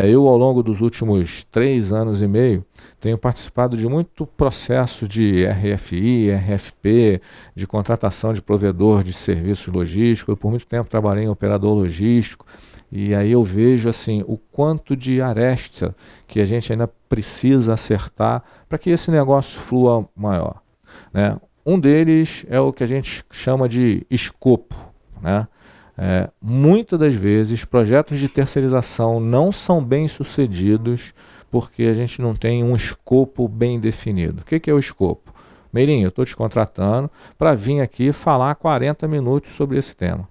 Eu, ao longo dos últimos 3 anos e meio, tenho participado de muito processo de RFI, RFP, de contratação de provedor de serviços logísticos. Eu, por muito tempo, trabalhei em operador logístico. E aí eu vejo assim o quanto de aresta que a gente ainda precisa acertar para que esse negócio flua maior, né? Um deles é o que a gente chama de escopo, né? Muitas das vezes projetos de terceirização não são bem sucedidos porque a gente não tem um escopo bem definido. O que é o escopo? Meirinho, eu estou te contratando para vir aqui falar 40 minutos sobre esse tema,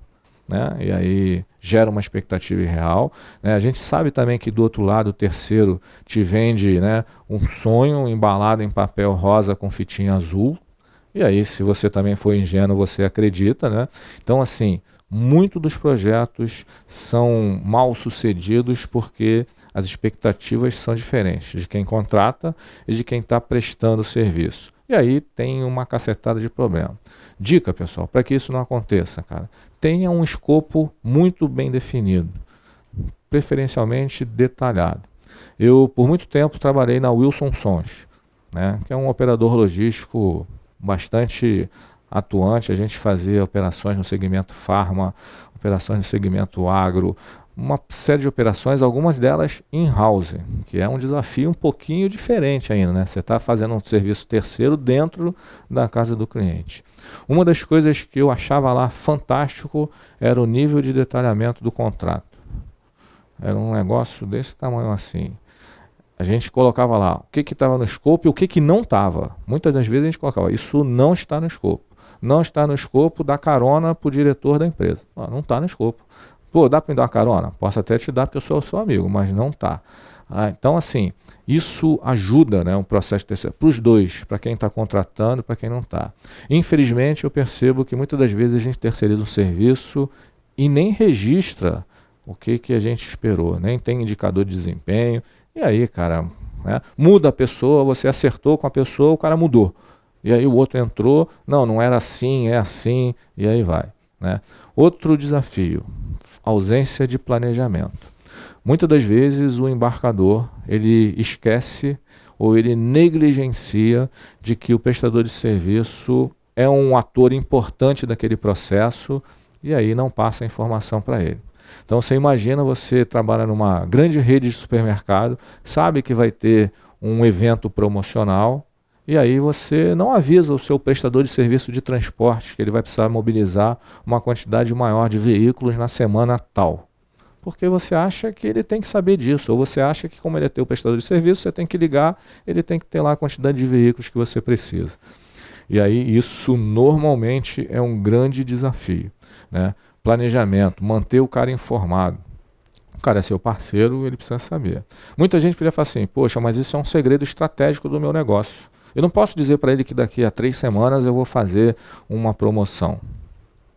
né? E aí gera uma expectativa irreal, né? A gente sabe também que do outro lado o terceiro te vende, né, um sonho embalado em papel rosa com fitinha azul, e aí se você também for ingênuo você acredita, né? Então assim, muitos dos projetos são mal sucedidos porque as expectativas são diferentes de quem contrata e de quem está prestando o serviço. E aí tem uma cacetada de problema. Dica, pessoal, para que isso não aconteça, cara, tenha um escopo muito bem definido, preferencialmente detalhado. Eu, por muito tempo, trabalhei na Wilson Sons, né, que é um operador logístico bastante atuante. A gente fazia operações no segmento farma, operações no segmento agro, uma série de operações, algumas delas in-house, que é um desafio um pouquinho diferente ainda, né? Você está fazendo um serviço terceiro dentro da casa do cliente. Uma das coisas que eu achava lá fantástico era o nível de detalhamento do contrato. Era um negócio desse tamanho assim. A gente colocava lá o que estava no escopo e o que não estava. Muitas das vezes a gente colocava, isso não está no escopo. Não está no escopo, dá carona para o diretor da empresa. Não está no escopo. Pô, dá para me dar uma carona? Posso até te dar porque eu sou seu amigo, mas não tá. Então, assim, isso ajuda, né, um processo de terceiro, para os dois, para quem está contratando e para quem não está. Infelizmente, eu percebo que muitas das vezes a gente terceiriza um serviço e nem registra o que a gente esperou, nem tem indicador de desempenho. E aí, cara, né, muda a pessoa, você acertou com a pessoa, o cara mudou. E aí o outro entrou, não era assim, é assim, e aí vai, né? Outro desafio, ausência de planejamento. Muitas das vezes o embarcador, ele esquece ou ele negligencia de que o prestador de serviço é um ator importante daquele processo e aí não passa a informação para ele. Então você imagina, você trabalha numa grande rede de supermercado, sabe que vai ter um evento promocional, e aí você não avisa o seu prestador de serviço de transporte que ele vai precisar mobilizar uma quantidade maior de veículos na semana tal. Porque você acha que ele tem que saber disso, ou você acha que como ele é teu prestador de serviço, você tem que ligar, ele tem que ter lá a quantidade de veículos que você precisa. E aí isso normalmente é um grande desafio, né? Planejamento, manter o cara informado. O cara é seu parceiro, ele precisa saber. Muita gente poderia falar assim, poxa, mas isso é um segredo estratégico do meu negócio. Eu não posso dizer para ele que daqui a 3 semanas eu vou fazer uma promoção.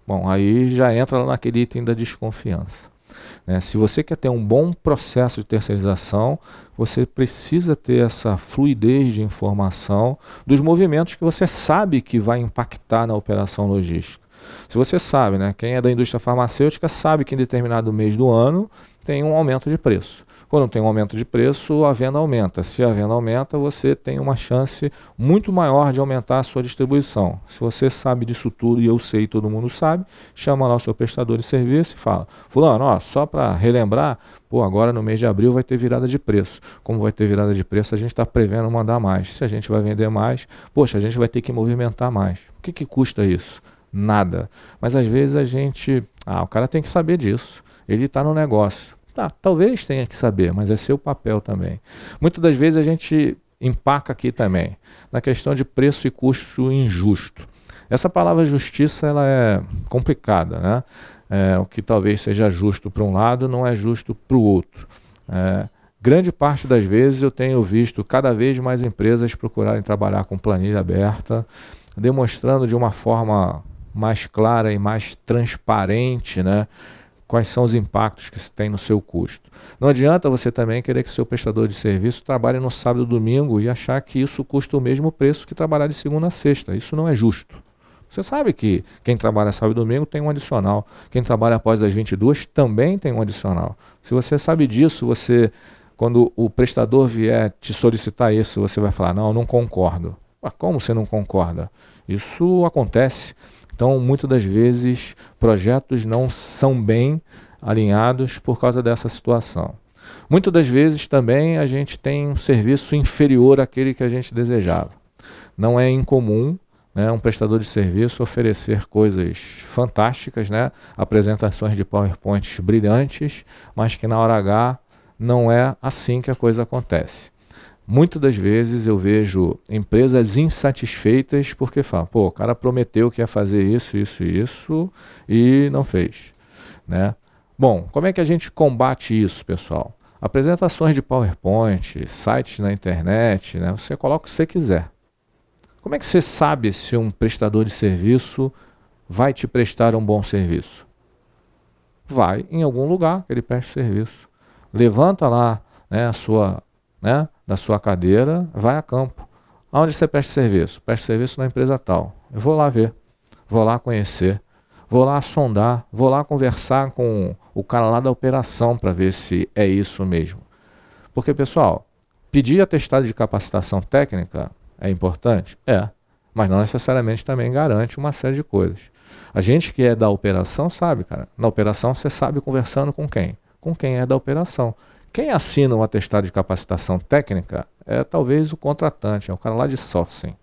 Bom, aí já entra lá naquele item da desconfiança, né? Se você quer ter um bom processo de terceirização, você precisa ter essa fluidez de informação dos movimentos que você sabe que vai impactar na operação logística. Se você sabe, né, quem é da indústria farmacêutica sabe que em determinado mês do ano tem um aumento de preço. Quando tem um aumento de preço, a venda aumenta. Se a venda aumenta, você tem uma chance muito maior de aumentar a sua distribuição. Se você sabe disso tudo, e eu sei, todo mundo sabe, chama lá o seu prestador de serviço e fala, fulano, ó, só para relembrar, pô, agora no mês de abril vai ter virada de preço. Como vai ter virada de preço, a gente está prevendo mandar mais. Se a gente vai vender mais, poxa, a gente vai ter que movimentar mais. O que custa isso? Nada. Mas às vezes a gente, o cara tem que saber disso. Ele está no negócio. Talvez tenha que saber, mas é seu papel também. Muitas das vezes a gente empaca aqui também, na questão de preço e custo injusto. Essa palavra justiça, ela é complicada, né? O que talvez seja justo para um lado não é justo para o outro. Grande parte das vezes eu tenho visto cada vez mais empresas procurarem trabalhar com planilha aberta, demonstrando de uma forma mais clara e mais transparente, né, quais são os impactos que se tem no seu custo. Não adianta você também querer que seu prestador de serviço trabalhe no sábado e domingo e achar que isso custa o mesmo preço que trabalhar de segunda a sexta. Isso não é justo. Você sabe que quem trabalha sábado e domingo tem um adicional. Quem trabalha após as 22 também tem um adicional. Se você sabe disso, quando o prestador vier te solicitar isso, você vai falar, não concordo. Mas como você não concorda? Isso acontece. Então, muitas das vezes, projetos não são bem alinhados por causa dessa situação. Muitas das vezes também a gente tem um serviço inferior àquele que a gente desejava. Não é incomum, né, um prestador de serviço oferecer coisas fantásticas, né, apresentações de PowerPoints brilhantes, mas que na hora H não é assim que a coisa acontece. Muitas das vezes eu vejo empresas insatisfeitas porque falam, pô, o cara prometeu que ia fazer isso, isso e isso e não fez, né? Bom, como é que a gente combate isso, pessoal? Apresentações de PowerPoint, sites na internet, né? Você coloca o que você quiser. Como é que você sabe se um prestador de serviço vai te prestar um bom serviço? Vai em algum lugar que ele preste serviço. Levanta lá, né, da sua cadeira, vai a campo. Aonde você presta serviço? Presta serviço na empresa tal. Eu vou lá ver, vou lá conhecer, vou lá sondar, vou lá conversar com o cara lá da operação para ver se é isso mesmo. Porque, pessoal, pedir atestado de capacitação técnica é importante? É, mas não necessariamente também garante uma série de coisas. A gente que é da operação sabe, cara. Na operação você sabe conversando com quem? Com quem é da operação. Quem assina o atestado de capacitação técnica é talvez o contratante, é o cara lá de sourcing.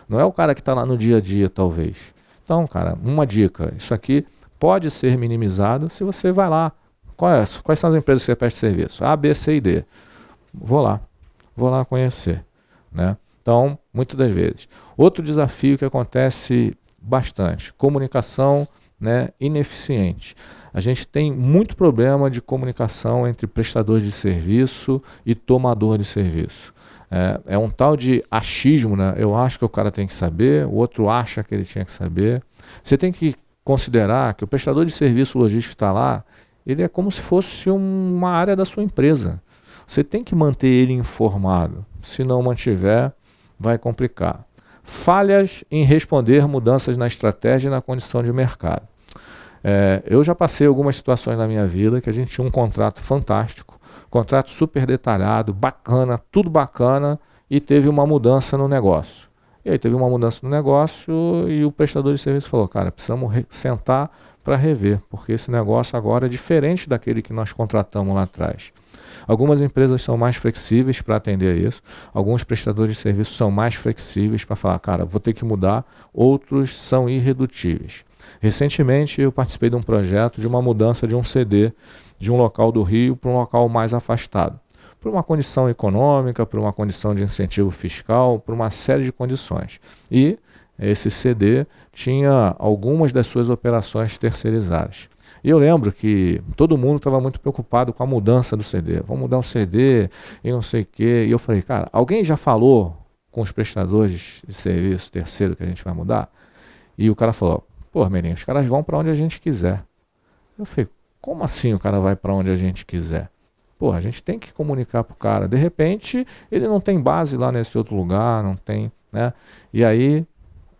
Não é o cara que está lá no dia a dia, talvez. Então, cara, uma dica. Isso aqui pode ser minimizado se você vai lá. Quais são as empresas que você presta serviço? A, B, C e D. Vou lá conhecer, né? Então, muitas das vezes. Outro desafio que acontece bastante, comunicação, né, ineficiente. A gente tem muito problema de comunicação entre prestador de serviço e tomador de serviço. É um tal de achismo, né? Eu acho que o cara tem que saber, o outro acha que ele tinha que saber. Você tem que considerar que o prestador de serviço logístico que está lá, ele é como se fosse uma área da sua empresa. Você tem que manter ele informado. Se não mantiver, vai complicar. Falhas em responder mudanças na estratégia e na condição de mercado. Eu já passei algumas situações na minha vida que a gente tinha um contrato fantástico, contrato super detalhado, bacana, tudo bacana, e teve uma mudança no negócio. E aí teve uma mudança no negócio e o prestador de serviço falou, cara, precisamos sentar para rever, porque esse negócio agora é diferente daquele que nós contratamos lá atrás. Algumas empresas são mais flexíveis para atender isso, alguns prestadores de serviço são mais flexíveis para falar, cara, vou ter que mudar, outros são irredutíveis. Recentemente eu participei de um projeto de uma mudança de um CD de um local do Rio para um local mais afastado. Por uma condição econômica, por uma condição de incentivo fiscal, por uma série de condições. E esse CD tinha algumas das suas operações terceirizadas. E eu lembro que todo mundo estava muito preocupado com a mudança do CD. Vamos mudar o CD e não sei o quê. E eu falei, cara, alguém já falou com os prestadores de serviço terceiro que a gente vai mudar? E o cara falou, pô, Melinho, os caras vão para onde a gente quiser. Eu falei, como assim o cara vai para onde a gente quiser? Pô, a gente tem que comunicar pro cara. De repente, ele não tem base lá nesse outro lugar, não tem, né? E aí,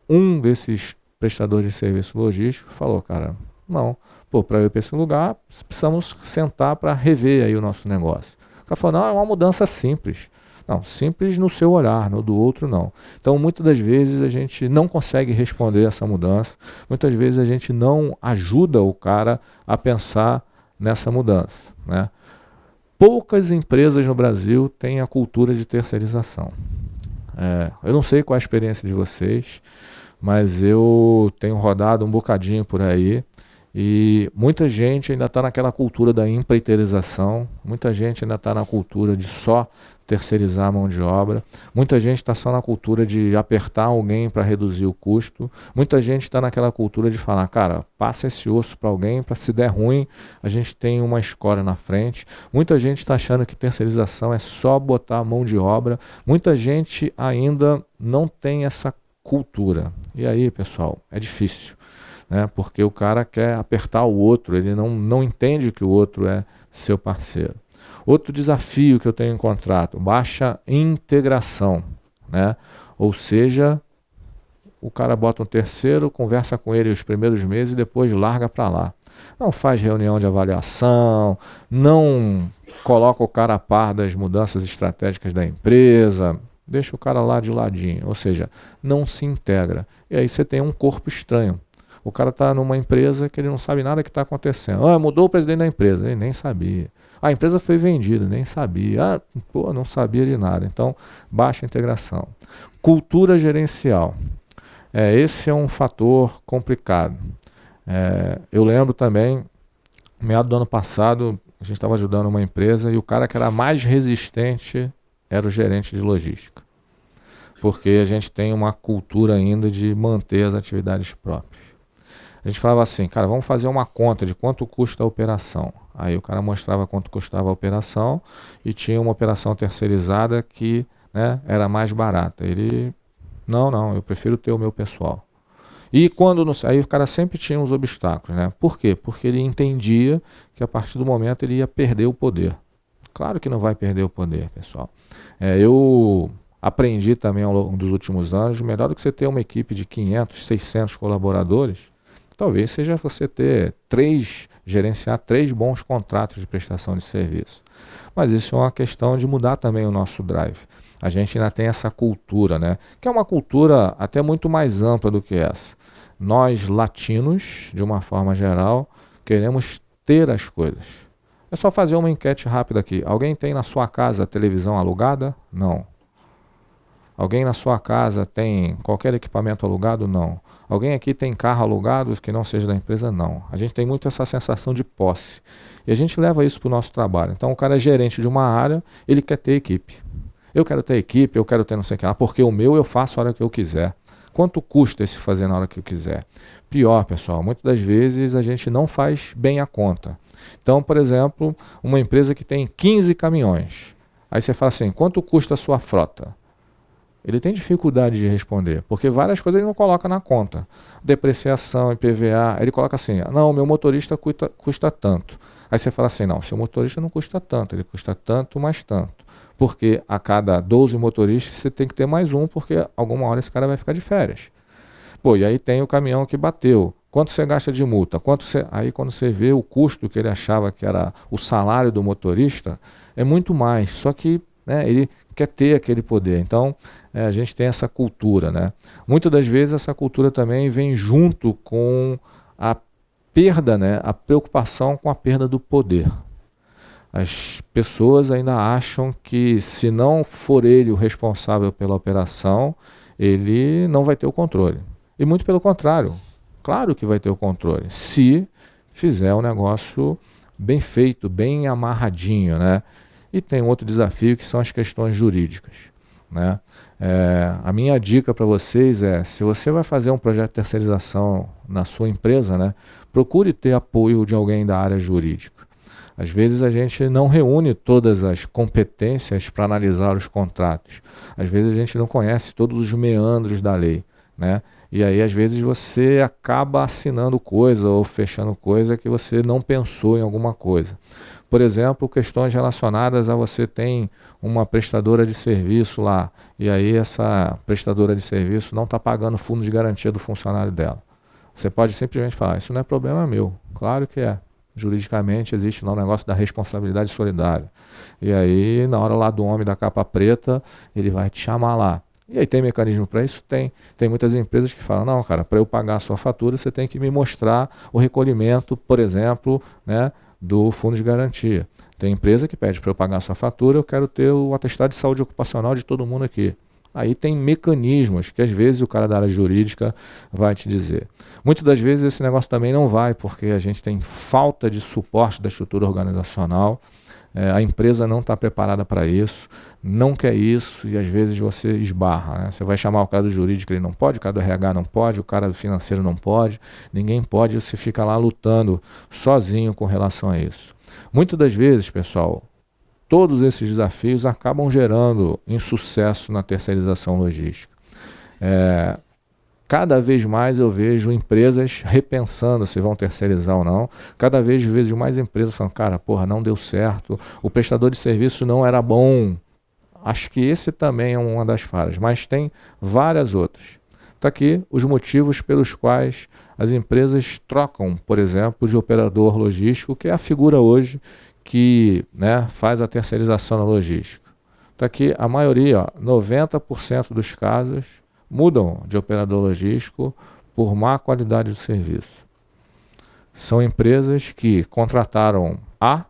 um desses prestadores de serviço logístico falou, cara, não, pô, para eu ir para esse lugar, precisamos sentar para rever aí o nosso negócio. O cara falou, não, é uma mudança simples. Não, simples no seu olhar, no do outro não. Então, muitas das vezes a gente não consegue responder essa mudança, muitas vezes a gente não ajuda o cara a pensar nessa mudança, né? Poucas empresas no Brasil têm a cultura de terceirização. Eu não sei qual é a experiência de vocês, mas eu tenho rodado um bocadinho por aí e muita gente ainda está naquela cultura da empreiteirização, muita gente ainda está na cultura de só terceirizar a mão de obra, muita gente está só na cultura de apertar alguém para reduzir o custo, muita gente está naquela cultura de falar, cara, passa esse osso para alguém, para se der ruim, a gente tem uma escória na frente, muita gente está achando que terceirização é só botar a mão de obra, muita gente ainda não tem essa cultura. E aí, pessoal, é difícil. né? Porque o cara quer apertar o outro, ele não entende que o outro é seu parceiro. Outro desafio que eu tenho encontrado, baixa integração, né? Ou seja, o cara bota um terceiro, conversa com ele os primeiros meses e depois larga para lá. Não faz reunião de avaliação, não coloca o cara a par das mudanças estratégicas da empresa, deixa o cara lá de ladinho, ou seja, não se integra. E aí você tem um corpo estranho. O cara está numa empresa que ele não sabe nada que está acontecendo. Mudou o presidente da empresa, ele nem sabia. A empresa foi vendida, nem sabia. Não sabia de nada. Então, baixa integração. Cultura gerencial. Esse é um fator complicado. Eu lembro também, meado do ano passado, a gente estava ajudando uma empresa e o cara que era mais resistente era o gerente de logística. Porque a gente tem uma cultura ainda de manter as atividades próprias. A gente falava assim, cara, vamos fazer uma conta de quanto custa a operação. Aí o cara mostrava quanto custava a operação e tinha uma operação terceirizada que, né, era mais barata. Ele, não, eu prefiro ter o meu pessoal. E quando não, aí o cara sempre tinha uns obstáculos, né? Por quê? Porque ele entendia que a partir do momento ele ia perder o poder. Claro que não vai perder o poder, pessoal. Eu aprendi também ao longo dos últimos anos, melhor do que você ter uma equipe de 500, 600 colaboradores, talvez seja você gerenciar 3 bons contratos de prestação de serviço. Mas isso é uma questão de mudar também o nosso drive. A gente ainda tem essa cultura, né? Que é uma cultura até muito mais ampla do que essa. Nós, latinos, de uma forma geral, queremos ter as coisas. É só fazer uma enquete rápida aqui. Alguém tem na sua casa televisão alugada? Não. Alguém na sua casa tem qualquer equipamento alugado? Não. Alguém aqui tem carro alugado que não seja da empresa? Não. A gente tem muito essa sensação de posse. E a gente leva isso para o nosso trabalho. Então o cara é gerente de uma área, ele quer ter equipe. Eu quero ter equipe, eu quero ter não sei o que lá, porque o meu eu faço a hora que eu quiser. Quanto custa esse fazer na hora que eu quiser? Pior, pessoal, muitas das vezes a gente não faz bem a conta. Então, por exemplo, uma empresa que tem 15 caminhões. Aí você fala assim, quanto custa a sua frota? Ele tem dificuldade de responder, porque várias coisas ele não coloca na conta. Depreciação, IPVA, ele coloca assim, não, meu motorista custa tanto. Aí você fala assim, não, seu motorista não custa tanto, ele custa tanto mais tanto. Porque a cada 12 motoristas você tem que ter mais um, porque alguma hora esse cara vai ficar de férias. Pô, e aí tem o caminhão que bateu. Quanto você gasta de multa? Aí quando você vê o custo que ele achava que era o salário do motorista, é muito mais. Só que, né, ele quer ter aquele poder. Então, a gente tem essa cultura, né? Muitas das vezes essa cultura também vem junto com a perda, né, a preocupação com a perda do poder. As pessoas ainda acham que se não for ele o responsável pela operação, ele não vai ter o controle. E muito pelo contrário, claro que vai ter o controle, se fizer um negócio bem feito, bem amarradinho, né? E tem outro desafio que são as questões jurídicas, né? A minha dica para vocês é, se você vai fazer um projeto de terceirização na sua empresa, né, procure ter apoio de alguém da área jurídica. Às vezes a gente não reúne todas as competências para analisar os contratos. Às vezes a gente não conhece todos os meandros da lei, né? E aí às vezes você acaba assinando coisa ou fechando coisa que você não pensou em alguma coisa. Por exemplo, questões relacionadas a você tem uma prestadora de serviço lá, e aí essa prestadora de serviço não está pagando o fundo de garantia do funcionário dela. Você pode simplesmente falar, isso não é problema meu. Claro que é. Juridicamente existe lá o negócio da responsabilidade solidária. E aí, na hora lá do homem da capa preta, ele vai te chamar lá. E aí tem mecanismo para isso? Tem. Tem muitas empresas que falam, não, cara, para eu pagar a sua fatura, você tem que me mostrar o recolhimento, por exemplo, né, do fundo de garantia. Tem empresa que pede para eu pagar a sua fatura, eu quero ter o atestado de saúde ocupacional de todo mundo aqui. Aí tem mecanismos que às vezes o cara da área jurídica vai te dizer. Muitas das vezes esse negócio também não vai, porque a gente tem falta de suporte da estrutura organizacional, a empresa não está preparada para isso, não quer isso e às vezes você esbarra, né? Você vai chamar o cara do jurídico, ele não pode, o cara do RH não pode, o cara do financeiro não pode, ninguém pode, você fica lá lutando sozinho com relação a isso. Muitas das vezes, pessoal, todos esses desafios acabam gerando insucesso na terceirização logística. Cada vez mais eu vejo empresas repensando se vão terceirizar ou não. Cada vez vejo mais empresas falando, cara, porra, não deu certo, o prestador de serviço não era bom. Acho que esse também é uma das falhas, mas tem várias outras. Está aqui os motivos pelos quais as empresas trocam, por exemplo, de operador logístico, que é a figura hoje que, né, faz a terceirização na logística. Está aqui a maioria, 90% dos casos, mudam de operador logístico por má qualidade do serviço. São empresas que contrataram A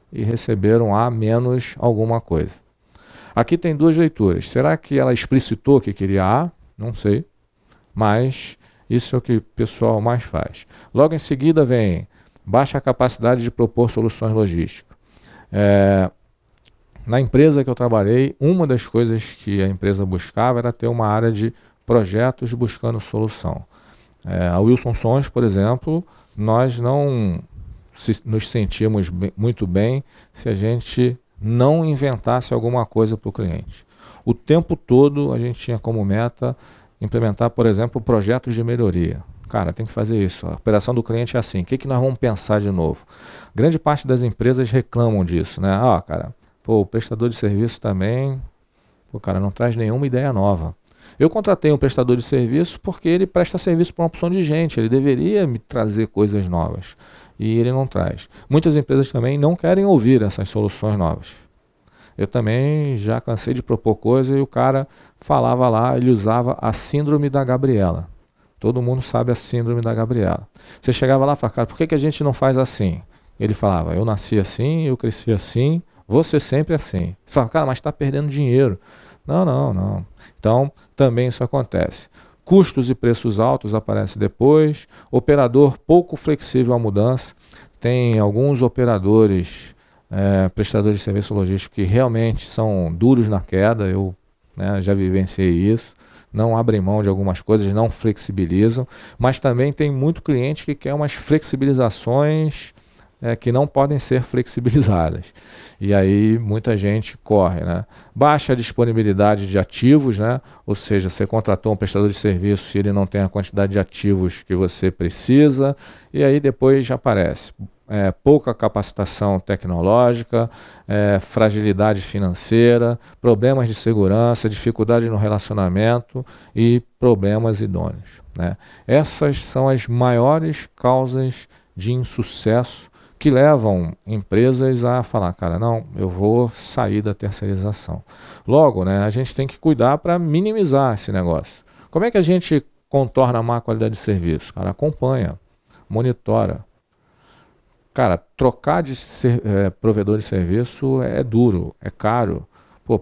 e receberam A menos alguma coisa. Aqui tem duas leituras. Será que ela explicitou que queria A? Não sei. Mas isso é o que o pessoal mais faz. Logo em seguida vem baixa capacidade de propor soluções logísticas. Na empresa que eu trabalhei, uma das coisas que a empresa buscava era ter uma área de projetos buscando solução. A Wilson Sons, por exemplo, nós não nos sentimos muito bem se a gente não inventasse alguma coisa para o cliente. O tempo todo a gente tinha como meta implementar, por exemplo, projetos de melhoria. Cara, tem que fazer isso. A operação do cliente é assim. O que nós vamos pensar de novo? Grande parte das empresas reclamam disso, né? Cara, o prestador de serviço também, cara, não traz nenhuma ideia nova. Eu contratei um prestador de serviço porque ele presta serviço para uma opção de gente. Ele deveria me trazer coisas novas. E ele não traz. Muitas empresas também não querem ouvir essas soluções novas. Eu também já cansei de propor coisa e o cara falava lá, ele usava a síndrome da Gabriela. Todo mundo sabe a síndrome da Gabriela. Você chegava lá e falava, cara, por que a gente não faz assim? Ele falava, eu nasci assim, eu cresci assim, vou ser sempre assim. Você fala, cara, mas está perdendo dinheiro. Não. Então, também isso acontece. Custos e preços altos aparecem depois. Operador pouco flexível à mudança. Tem alguns operadores, prestadores de serviço logístico que realmente são duros na queda. Eu já vivenciei isso. Não abrem mão de algumas coisas, não flexibilizam. Mas também tem muito cliente que quer umas flexibilizações que não podem ser flexibilizadas. E aí muita gente corre, né? Baixa disponibilidade de ativos, né? Ou seja, você contratou um prestador de serviço e ele não tem a quantidade de ativos que você precisa, e aí depois já aparece pouca capacitação tecnológica, fragilidade financeira, problemas de segurança, dificuldade no relacionamento e problemas idôneos, né? Essas são as maiores causas de insucesso que levam empresas a falar, cara, não, eu vou sair da terceirização. Logo, né, a gente tem que cuidar para minimizar esse negócio. Como é que a gente contorna a má qualidade de serviço? Cara, acompanha, monitora. Cara, trocar de provedor de serviço é duro, é caro.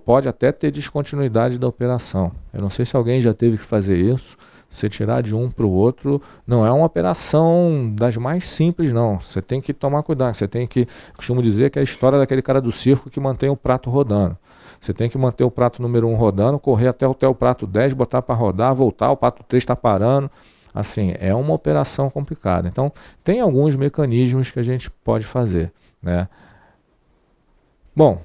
Pode até ter descontinuidade da operação. Eu não sei se alguém já teve que fazer isso. Você tirar de um para o outro não é uma operação das mais simples, não. Você tem que tomar cuidado. Você tem que, costumo dizer que é a história daquele cara do circo que mantém o prato rodando. Você tem que manter o prato número 1 rodando, correr até o prato 10, botar para rodar, voltar, o prato 3 está parando. Assim, é uma operação complicada. Então, tem alguns mecanismos que a gente pode fazer, né? Bom,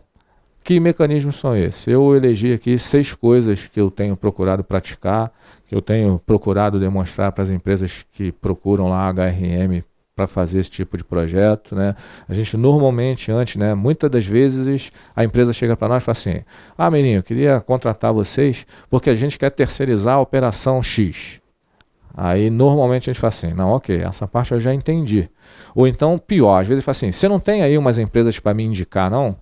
que mecanismos são esses? Eu elegi aqui 6 coisas que eu tenho procurado praticar, que eu tenho procurado demonstrar para as empresas que procuram lá a HRM para fazer esse tipo de projeto, né? A gente normalmente antes, né, muitas das vezes a empresa chega para nós e fala assim, menino, eu queria contratar vocês porque a gente quer terceirizar a operação X. Aí normalmente a gente fala assim, não, ok, essa parte eu já entendi. Ou então pior, às vezes fala assim, você não tem aí umas empresas para me indicar, não?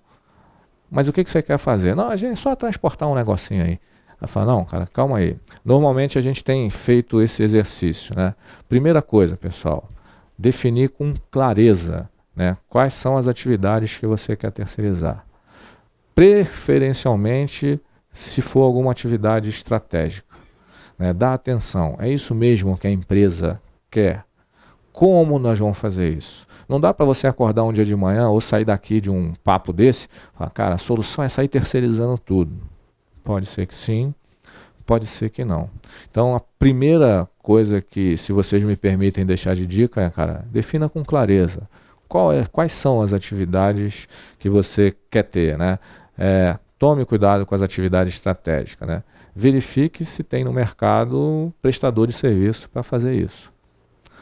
Mas o que você quer fazer? Não, a gente é só transportar um negocinho aí. Ela fala, não, cara, calma aí. Normalmente a gente tem feito esse exercício, né? Primeira coisa, pessoal, definir com clareza, né, quais são as atividades que você quer terceirizar. Preferencialmente, se for alguma atividade estratégica, né? Dá atenção, é isso mesmo que a empresa quer? Como nós vamos fazer isso? Não dá para você acordar um dia de manhã ou sair daqui de um papo desse e falar, cara, a solução é sair terceirizando tudo. Pode ser que sim, pode ser que não. Então, a primeira coisa que, se vocês me permitem deixar de dica, é, cara, defina com clareza quais são as atividades que você quer ter, né? tome cuidado com as atividades estratégicas, né? Verifique se tem no mercado prestador de serviço para fazer isso.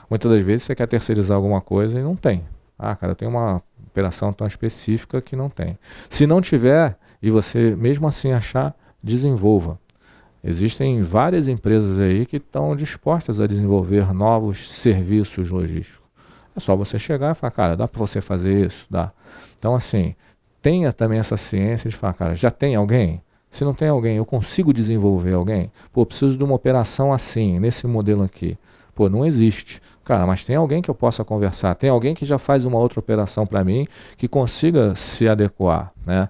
Muitas das vezes você quer terceirizar alguma coisa e não tem. Ah, cara, eu tenho uma operação tão específica que não tem. Se não tiver, e você mesmo assim achar, desenvolva. Existem várias empresas aí que estão dispostas a desenvolver novos serviços logísticos. É só você chegar e falar, cara, dá para você fazer isso? Dá. Então, assim, tenha também essa ciência de falar, cara, já tem alguém? Se não tem alguém, eu consigo desenvolver alguém? Pô, preciso de uma operação assim, nesse modelo aqui. Pô, não existe. Cara, mas tem alguém que eu possa conversar, tem alguém que já faz uma outra operação para mim, que consiga se adequar, né?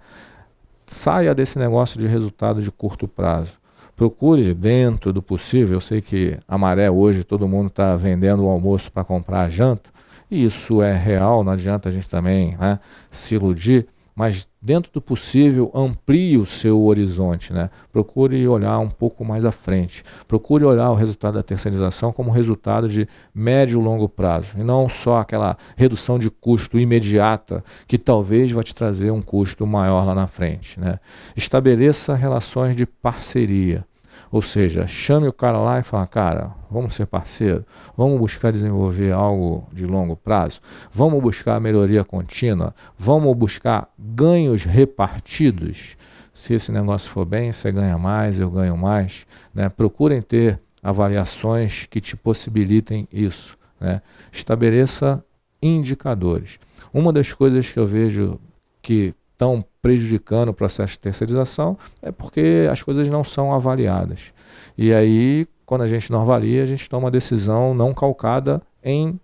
Saia desse negócio de resultado de curto prazo. Procure dentro do possível. Eu sei que a maré hoje, todo mundo está vendendo o almoço para comprar a janta, e isso é real, não adianta a gente também, né, se iludir, mas dentro do possível amplie o seu horizonte, né? Procure olhar um pouco mais à frente. Procure olhar o resultado da terceirização como resultado de médio e longo prazo, e não só aquela redução de custo imediata que talvez vai te trazer um custo maior lá na frente, né? Estabeleça relações de parceria. Ou seja, chame o cara lá e fala, cara, vamos ser parceiro, vamos buscar desenvolver algo de longo prazo, vamos buscar melhoria contínua, vamos buscar ganhos repartidos. Se esse negócio for bem, você ganha mais, eu ganho mais, né? Procurem ter avaliações que te possibilitem isso, né? Estabeleça indicadores. Uma das coisas que eu vejo que estão prejudicando o processo de terceirização é porque as coisas não são avaliadas. E aí, quando a gente não avalia, a gente toma uma decisão não calcada em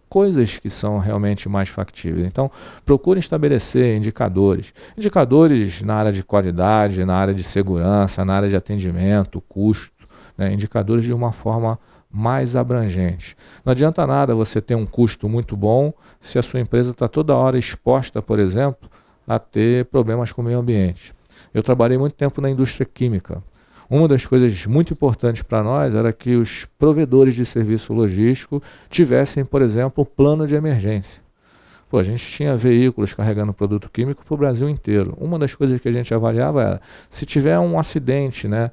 coisas que são realmente mais factíveis. Então, procure estabelecer indicadores. Indicadores na área de qualidade, na área de segurança, na área de atendimento, custo, né? Indicadores de uma forma mais abrangente. Não adianta nada você ter um custo muito bom se a sua empresa está toda hora exposta, por exemplo, a ter problemas com o meio ambiente. Eu trabalhei muito tempo na indústria química. Uma das coisas muito importantes para nós era que os provedores de serviço logístico tivessem, por exemplo, plano de emergência. Pô, a gente tinha veículos carregando produto químico para o Brasil inteiro. Uma das coisas que a gente avaliava era, se tiver um acidente, né,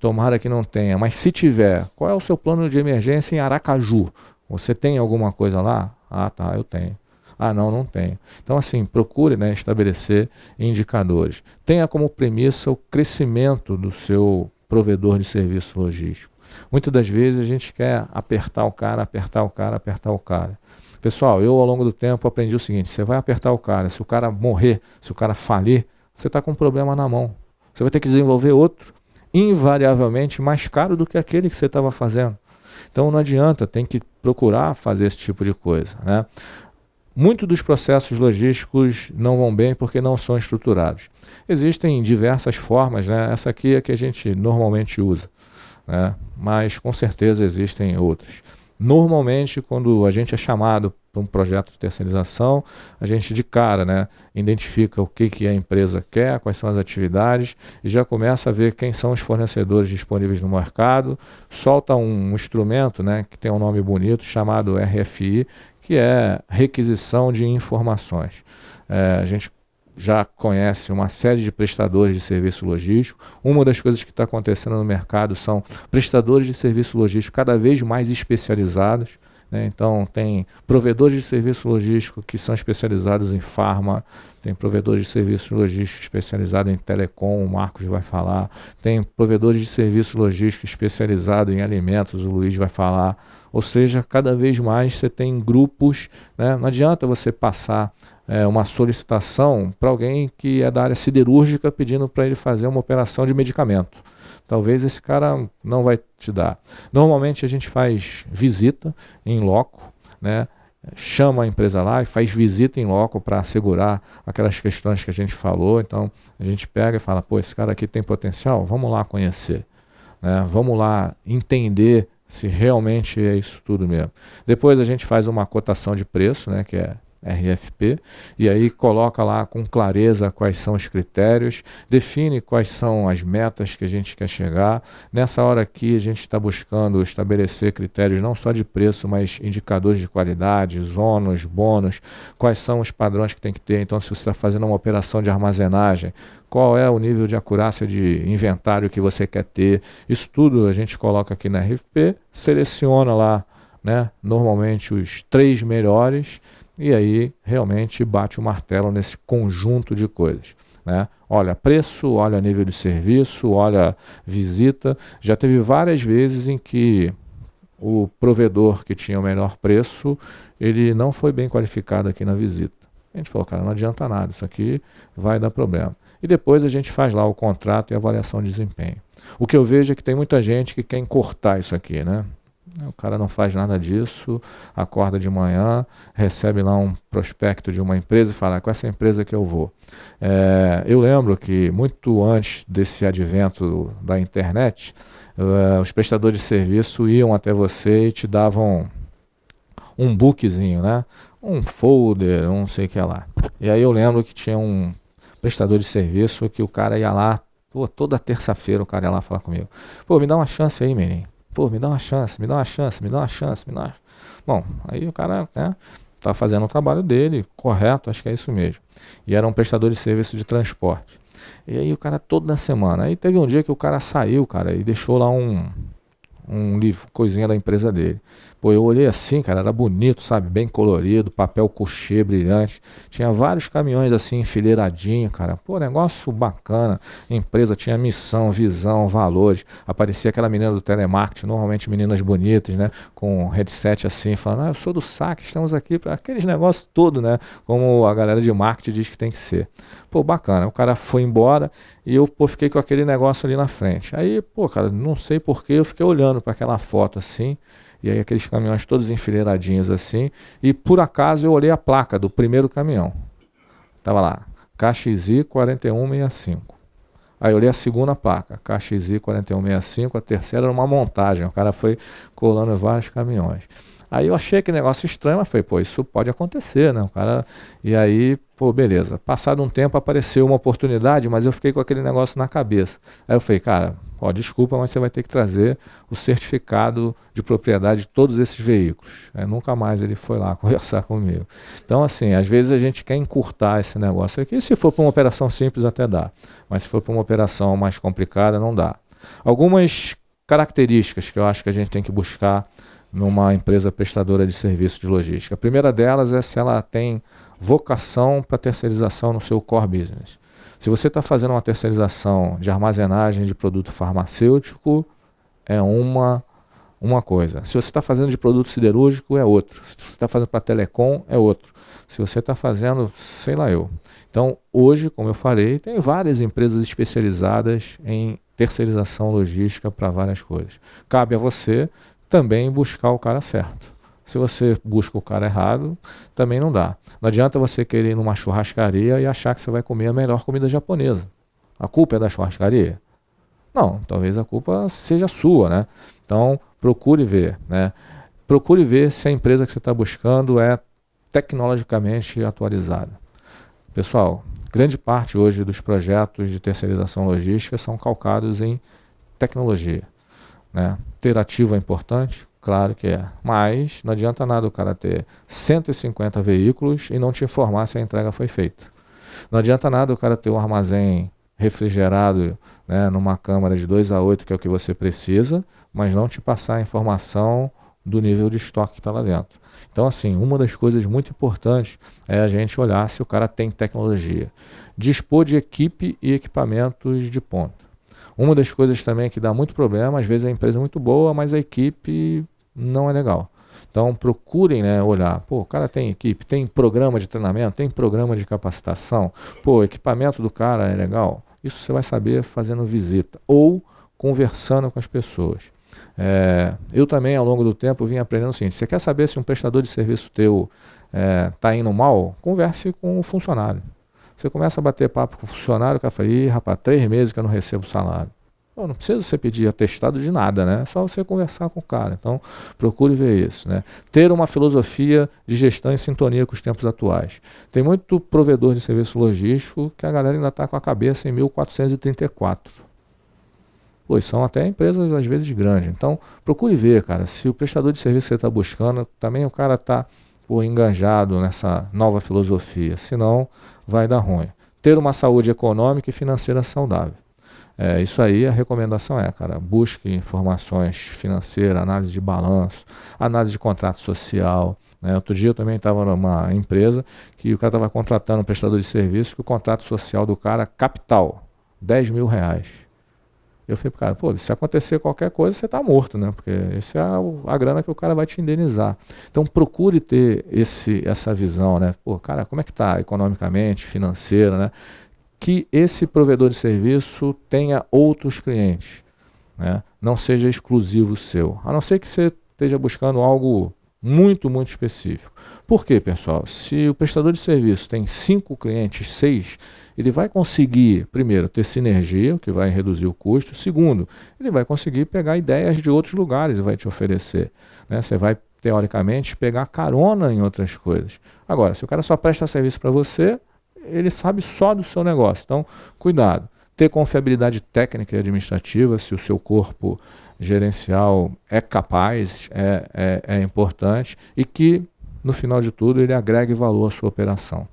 tomara que não tenha, mas se tiver, qual é o seu plano de emergência em Aracaju? Você tem alguma coisa lá? Ah, tá, eu tenho. Ah, não tenho. Então, assim, procure, né, estabelecer indicadores. Tenha como premissa o crescimento do seu provedor de serviço logístico. Muitas das vezes a gente quer apertar o cara. Pessoal, eu ao longo do tempo aprendi o seguinte, você vai apertar o cara, se o cara morrer, se o cara falir, você está com um problema na mão. Você vai ter que desenvolver outro, invariavelmente mais caro do que aquele que você estava fazendo. Então não adianta, tem que procurar fazer esse tipo de coisa, né? Muitos dos processos logísticos não vão bem porque não são estruturados. Existem diversas formas, né? Essa aqui é a que a gente normalmente usa, né? Mas com certeza existem outras. Normalmente, quando a gente é chamado para um projeto de terceirização, a gente de cara, né, identifica o que a empresa quer, quais são as atividades, e já começa a ver quem são os fornecedores disponíveis no mercado, solta um instrumento, né, que tem um nome bonito, chamado RFI, que é requisição de informações. A gente já conhece uma série de prestadores de serviço logístico. Uma das coisas que está acontecendo no mercado são prestadores de serviço logístico cada vez mais especializados, né? Então, tem provedores de serviço logístico que são especializados em farma, tem provedores de serviço logístico especializados em telecom, o Marcos vai falar, tem provedores de serviço logístico especializados em alimentos, o Luiz vai falar. Ou seja, cada vez mais você tem grupos, né? Não adianta você passar uma solicitação para alguém que é da área siderúrgica pedindo para ele fazer uma operação de medicamento. Talvez esse cara não vai te dar. Normalmente a gente faz visita em loco, né? Chama a empresa lá e faz visita em loco para assegurar aquelas questões que a gente falou. Então a gente pega e fala, pô, esse cara aqui tem potencial, vamos lá conhecer, né? Vamos lá entender se realmente é isso tudo mesmo. Depois a gente faz uma cotação de preço, né, que é RFP, e aí coloca lá com clareza quais são os critérios, define quais são as metas que a gente quer chegar. Nessa hora aqui a gente está buscando estabelecer critérios não só de preço, mas indicadores de qualidade, ônus, bônus, quais são os padrões que tem que ter. Então, se você está fazendo uma operação de armazenagem, qual é o nível de acurácia de inventário que você quer ter. Isso tudo a gente coloca aqui na RFP, seleciona lá, né, normalmente os 3 melhores, e aí realmente bate o martelo nesse conjunto de coisas, né? Olha preço, olha nível de serviço, olha visita. Já teve várias vezes em que o provedor que tinha o melhor preço, ele não foi bem qualificado aqui na visita. A gente falou, cara, não adianta nada, isso aqui vai dar problema. E depois a gente faz lá o contrato e a avaliação de desempenho. O que eu vejo é que tem muita gente que quer encurtar isso aqui, né? O cara não faz nada disso, acorda de manhã, recebe lá um prospecto de uma empresa e fala, com essa empresa que eu vou. Eu lembro que muito antes desse advento da internet, os prestadores de serviço iam até você e te davam um bookzinho, né? Um folder, não sei o que lá. E aí eu lembro que tinha um prestador de serviço que o cara ia lá, pô, toda terça-feira o cara ia lá falar comigo. Pô, me dá uma chance aí, menino. Pô, me dá uma chance, me dá uma chance, me dá uma chance, me dá uma... Bom, aí o cara, né, tá fazendo o trabalho dele, correto, acho que é isso mesmo. E era um prestador de serviço de transporte. E aí o cara toda semana. Aí teve um dia que o cara saiu, cara, e deixou lá um livro, coisinha da empresa dele. Pô, eu olhei assim, cara, era bonito, sabe, bem colorido, papel couchê brilhante, tinha vários caminhões assim, enfileiradinho, cara, pô, negócio bacana, a empresa tinha missão, visão, valores, aparecia aquela menina do telemarketing, normalmente meninas bonitas, né, com headset assim, falando, eu sou do saque, estamos aqui para aqueles negócios todos, né, como a galera de marketing diz que tem que ser. Pô, bacana, o cara foi embora e eu, pô, fiquei com aquele negócio ali na frente. Aí, pô, cara, não sei porquê, eu fiquei olhando para aquela foto assim, e aí aqueles caminhões todos enfileiradinhos assim, e por acaso eu olhei a placa do primeiro caminhão. Tava lá, KXI 4165. Aí eu olhei a segunda placa, KXI 4165, a terceira era uma montagem, o cara foi colando vários caminhões. Aí eu achei aquele negócio estranho, mas falei, pô, isso pode acontecer, né? O cara... E aí, pô, beleza. Passado um tempo apareceu uma oportunidade, mas eu fiquei com aquele negócio na cabeça. Aí eu falei, cara, ó, desculpa, mas você vai ter que trazer o certificado de propriedade de todos esses veículos. Aí nunca mais ele foi lá conversar comigo. Então, assim, às vezes a gente quer encurtar esse negócio aqui. Se for para uma operação simples, até dá. Mas se for para uma operação mais complicada, não dá. Algumas características que eu acho que a gente tem que buscar numa empresa prestadora de serviço de logística. A primeira delas é se ela tem vocação para terceirização no seu core business. Se você está fazendo uma terceirização de armazenagem de produto farmacêutico, é uma coisa. Se você está fazendo de produto siderúrgico, é outro. Se você está fazendo para telecom, é outro. Se você está fazendo, sei lá eu. Então, hoje, como eu falei, tem várias empresas especializadas em terceirização logística para várias coisas. Cabe a você também buscar o cara certo. Se você busca o cara errado, também não dá. Não adianta você querer ir numa churrascaria e achar que você vai comer a melhor comida japonesa. A culpa é da churrascaria? Não, talvez a culpa seja sua, né? Então, procure ver, né? Procure ver se a empresa que você está buscando é tecnologicamente atualizada. Pessoal, grande parte hoje dos projetos de terceirização logística são calcados em tecnologia, né? Ter ativo é importante? Claro que é, mas não adianta nada o cara ter 150 veículos e não te informar se a entrega foi feita. Não adianta nada o cara ter um armazém refrigerado, né, numa câmara de 2 a 8, que é o que você precisa, mas não te passar a informação do nível de estoque que está lá dentro. Então, assim, uma das coisas muito importantes é a gente olhar se o cara tem tecnologia. Dispor de equipe e equipamentos de ponta. Uma das coisas também que dá muito problema, às vezes a empresa é muito boa, mas a equipe não é legal. Então procurem, né, olhar, pô, o cara tem equipe, tem programa de treinamento, tem programa de capacitação, pô, o equipamento do cara é legal. Isso você vai saber fazendo visita ou conversando com as pessoas. Eu também, ao longo do tempo, vim aprendendo o seguinte: você quer saber se um prestador de serviço teu está indo mal? Converse com o funcionário. Você começa a bater papo com o funcionário, o cara fala, ih, rapaz, 3 meses que eu não recebo salário. Pô, não precisa você pedir atestado de nada, né? É só você conversar com o cara. Então, procure ver isso, né? Ter uma filosofia de gestão em sintonia com os tempos atuais. Tem muito provedor de serviço logístico que a galera ainda está com a cabeça em 1434. Pois são até empresas às vezes grandes. Então, procure ver, cara, se o prestador de serviço que você está buscando, também o cara está engajado nessa nova filosofia. Senão, vai dar ruim. Ter uma saúde econômica e financeira saudável. Isso aí, a recomendação cara, busque informações financeiras, análise de balanço, análise de contrato social. Né? Outro dia eu também estava numa empresa que o cara estava contratando um prestador de serviço que o contrato social do cara, capital, R$10.000. Eu falei pro cara, pô, se acontecer qualquer coisa, você está morto, né? Porque essa é a grana que o cara vai te indenizar. Então procure ter essa visão, né? Pô, cara, como é que está economicamente, financeira, né? Que esse provedor de serviço tenha outros clientes, né? Não seja exclusivo seu. A não ser que você esteja buscando algo muito, muito específico. Por quê, pessoal? Se o prestador de serviço tem 5 clientes, 6, ele vai conseguir, primeiro, ter sinergia, o que vai reduzir o custo. Segundo, ele vai conseguir pegar ideias de outros lugares e vai te oferecer. Né? Você vai, teoricamente, pegar carona em outras coisas. Agora, se o cara só presta serviço para você, ele sabe só do seu negócio. Então, cuidado. Ter confiabilidade técnica e administrativa, se o seu corpo gerencial é capaz, é importante, e que, no final de tudo, ele agregue valor à sua operação.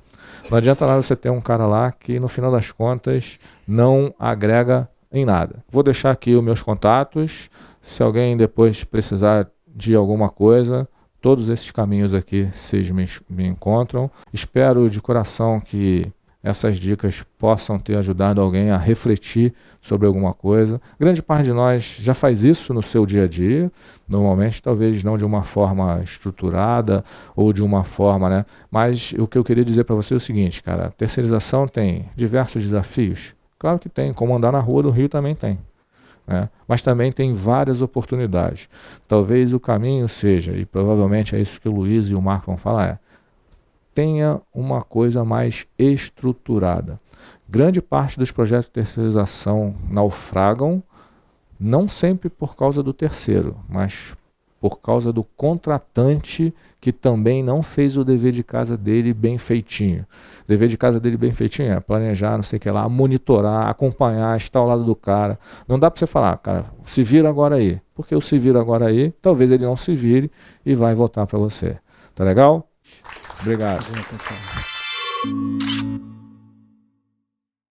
Não adianta nada você ter um cara lá que, no final das contas, não agrega em nada. Vou deixar aqui os meus contatos. Se alguém depois precisar de alguma coisa, todos esses caminhos aqui vocês me encontram. Espero de coração que essas dicas possam ter ajudado alguém a refletir sobre alguma coisa. Grande parte de nós já faz isso no seu dia a dia, normalmente talvez não de uma forma estruturada ou de uma forma, né? Mas o que eu queria dizer para você é o seguinte, cara, a terceirização tem diversos desafios. Claro que tem, como andar na rua do Rio também tem. Né? Mas também tem várias oportunidades. Talvez o caminho seja, e provavelmente é isso que o Luiz e o Marco vão falar, tenha uma coisa mais estruturada. Grande parte dos projetos de terceirização naufragam, não sempre por causa do terceiro, mas por causa do contratante que também não fez o dever de casa dele bem feitinho. O dever de casa dele bem feitinho é planejar, não sei o que lá, monitorar, acompanhar, estar ao lado do cara. Não dá para você falar, cara, se vira agora aí. Porque o se vira agora aí, talvez ele não se vire e vai voltar para você. Tá legal? Obrigado.